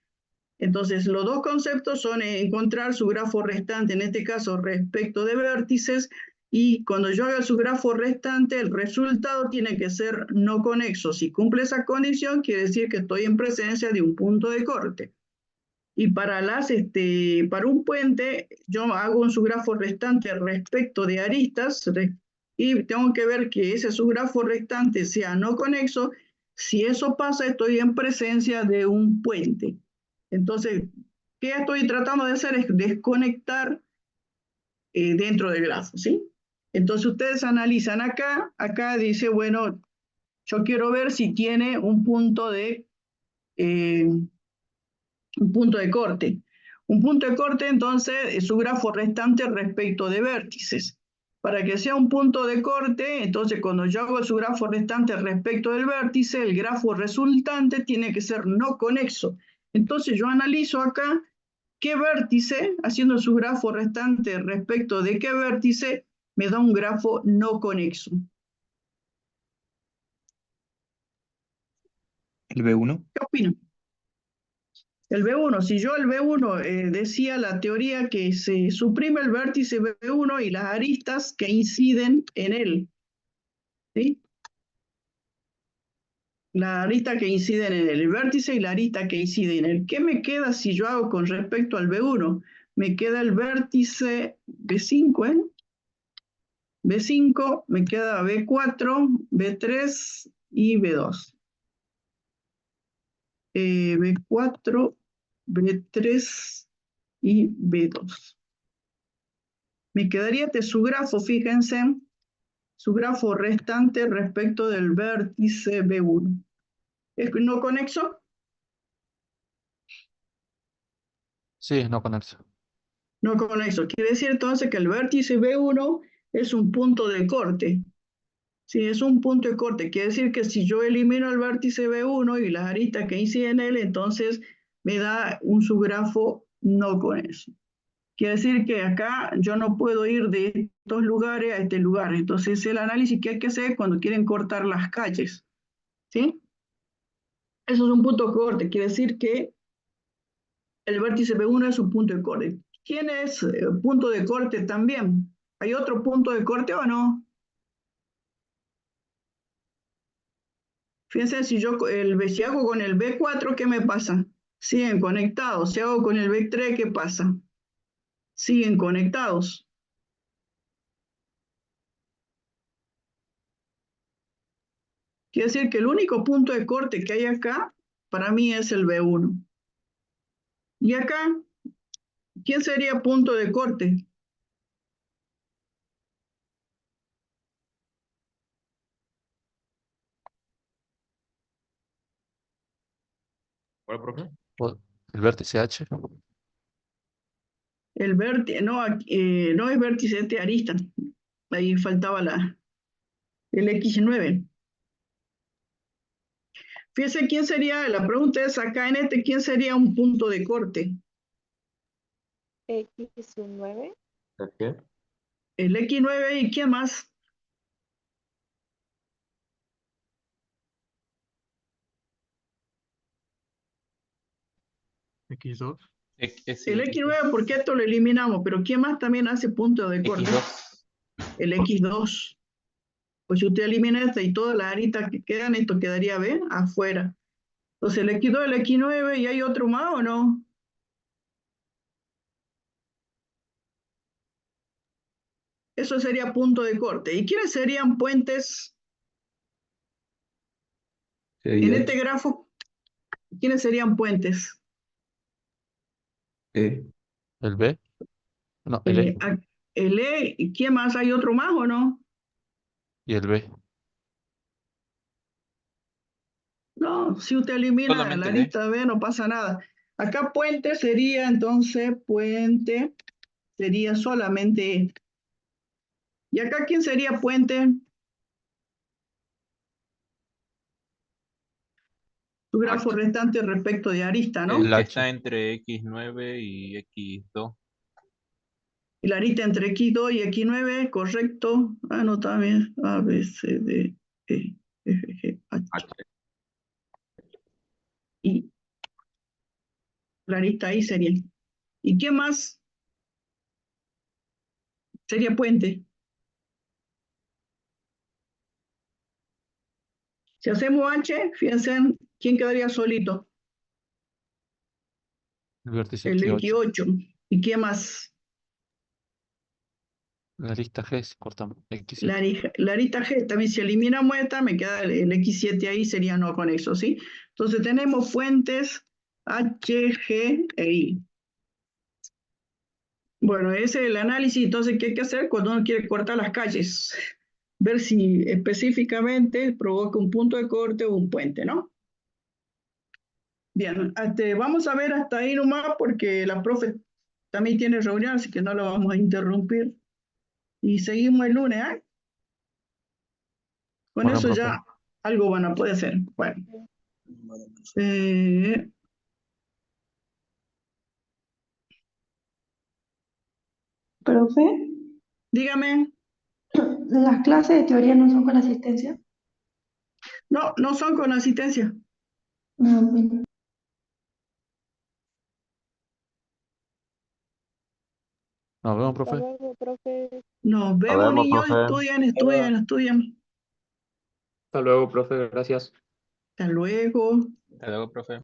Entonces, los dos conceptos son encontrar su grafo restante, en este caso respecto de vértices, y cuando yo haga su grafo restante, el resultado tiene que ser no conexo. Si cumple esa condición, quiere decir que estoy en presencia de un punto de corte. Y para un puente, yo hago un subgrafo restante respecto de aristas, y tengo que ver que ese subgrafo restante sea no conexo. Si eso pasa, estoy en presencia de un puente. Entonces, ¿qué estoy tratando de hacer? Es desconectar dentro del grafo, ¿sí? Entonces ustedes analizan acá dice, bueno, yo quiero ver si tiene un punto de corte. Un punto de corte, entonces, es su grafo restante respecto de vértices. Para que sea un punto de corte, entonces cuando yo hago su grafo restante respecto del vértice, el grafo resultante tiene que ser no conexo. Entonces yo analizo acá qué vértice, haciendo su grafo restante respecto de qué vértice, me da un grafo no conexo. El B1. ¿Qué opinan? El B1, si yo el B1 decía la teoría que se suprime el vértice B1 y las aristas que inciden en él, ¿sí? La arista que inciden en él, el vértice y la arista que incide en él. ¿Qué me queda si yo hago con respecto al B1? Me queda el vértice B5, ¿eh? B5, me queda B4, B3 y B2. B4, B3 y B2. Me quedaría su grafo, fíjense, su grafo restante respecto del vértice B1. ¿Es no conexo? Sí, no conexo. No conexo. Quiere decir entonces que el vértice B1 es un punto de corte. Sí, es un punto de corte. Quiere decir que si yo elimino el vértice B1 y las aristas que inciden en él, entonces me da un subgrafo no conexo. Quiere decir que acá yo no puedo ir de estos lugares a este lugar. Entonces el análisis que hay que hacer cuando quieren cortar las calles, ¿sí? Eso es un punto de corte. Quiere decir que el vértice B1 es un punto de corte. ¿Quién es punto de corte también? ¿Hay otro punto de corte o no? Fíjense, si hago con el B4, ¿qué me pasa? Siguen conectados. Si hago con el B3, ¿qué pasa? Siguen conectados. Quiere decir que el único punto de corte que hay acá, para mí, es el B1. Y acá, ¿quién sería punto de corte? ¿Cuál, profe? El vértice H. El vértice, no, no es vértice de arista. Ahí faltaba el X9. Fíjense quién sería, la pregunta es acá en ¿quién sería un punto de corte? X9. ¿El qué? El X9 y ¿quién más? X2. El X9, porque esto lo eliminamos, pero ¿quién más también hace punto de corte? El X2. Pues si usted elimina esta y todas las aritas que quedan, esto quedaría B afuera. Entonces el X2, el X9, ¿y hay otro más o no? Eso sería punto de corte. ¿Y quiénes serían puentes en este grafo? ¿Quiénes serían puentes? El B. No, el E. El E, ¿y quién más? ¿Hay otro más o no? Y el B. No, si usted elimina Solamente la D. arista B no pasa nada. Acá puente sería entonces, puente sería solamente E. ¿Y acá quién sería puente? Tu grafo H. restante respecto de arista, ¿no? El El que H. está entre X9 y X2. Y la arista entre X2 y X9, correcto. Ah, no, también. A, B, C, D, E, F, G, H. H. Y la arista ahí sería. ¿Y qué más sería puente? Si hacemos H, fíjense, ¿quién quedaría solito? El vértice El X8. X8. ¿Y qué más? La arista G, si cortamos. X7. La arista G, también si eliminamos esta, me queda el X7 ahí, sería no conexo, ¿sí? Entonces tenemos puentes H, G e I. Bueno, ese es el análisis, entonces, ¿qué hay que hacer cuando uno quiere cortar las calles? Ver si específicamente provoca un punto de corte o un puente, ¿no? Bien, vamos a ver hasta ahí nomás porque la profe también tiene reunión, así que no la vamos a interrumpir. Y seguimos el lunes, ¿eh? Con Bueno, eso profe. ya algo van a poder hacer. Bueno. Eh, Profe, dígame, ¿las clases de teoría no son con asistencia? no, no son con asistencia. Ah, bueno. Nos vemos, profe. Nos Nos vemos, vemos, niños, profe. estudian. Hasta luego, profe, gracias. Hasta luego. Hasta luego, profe.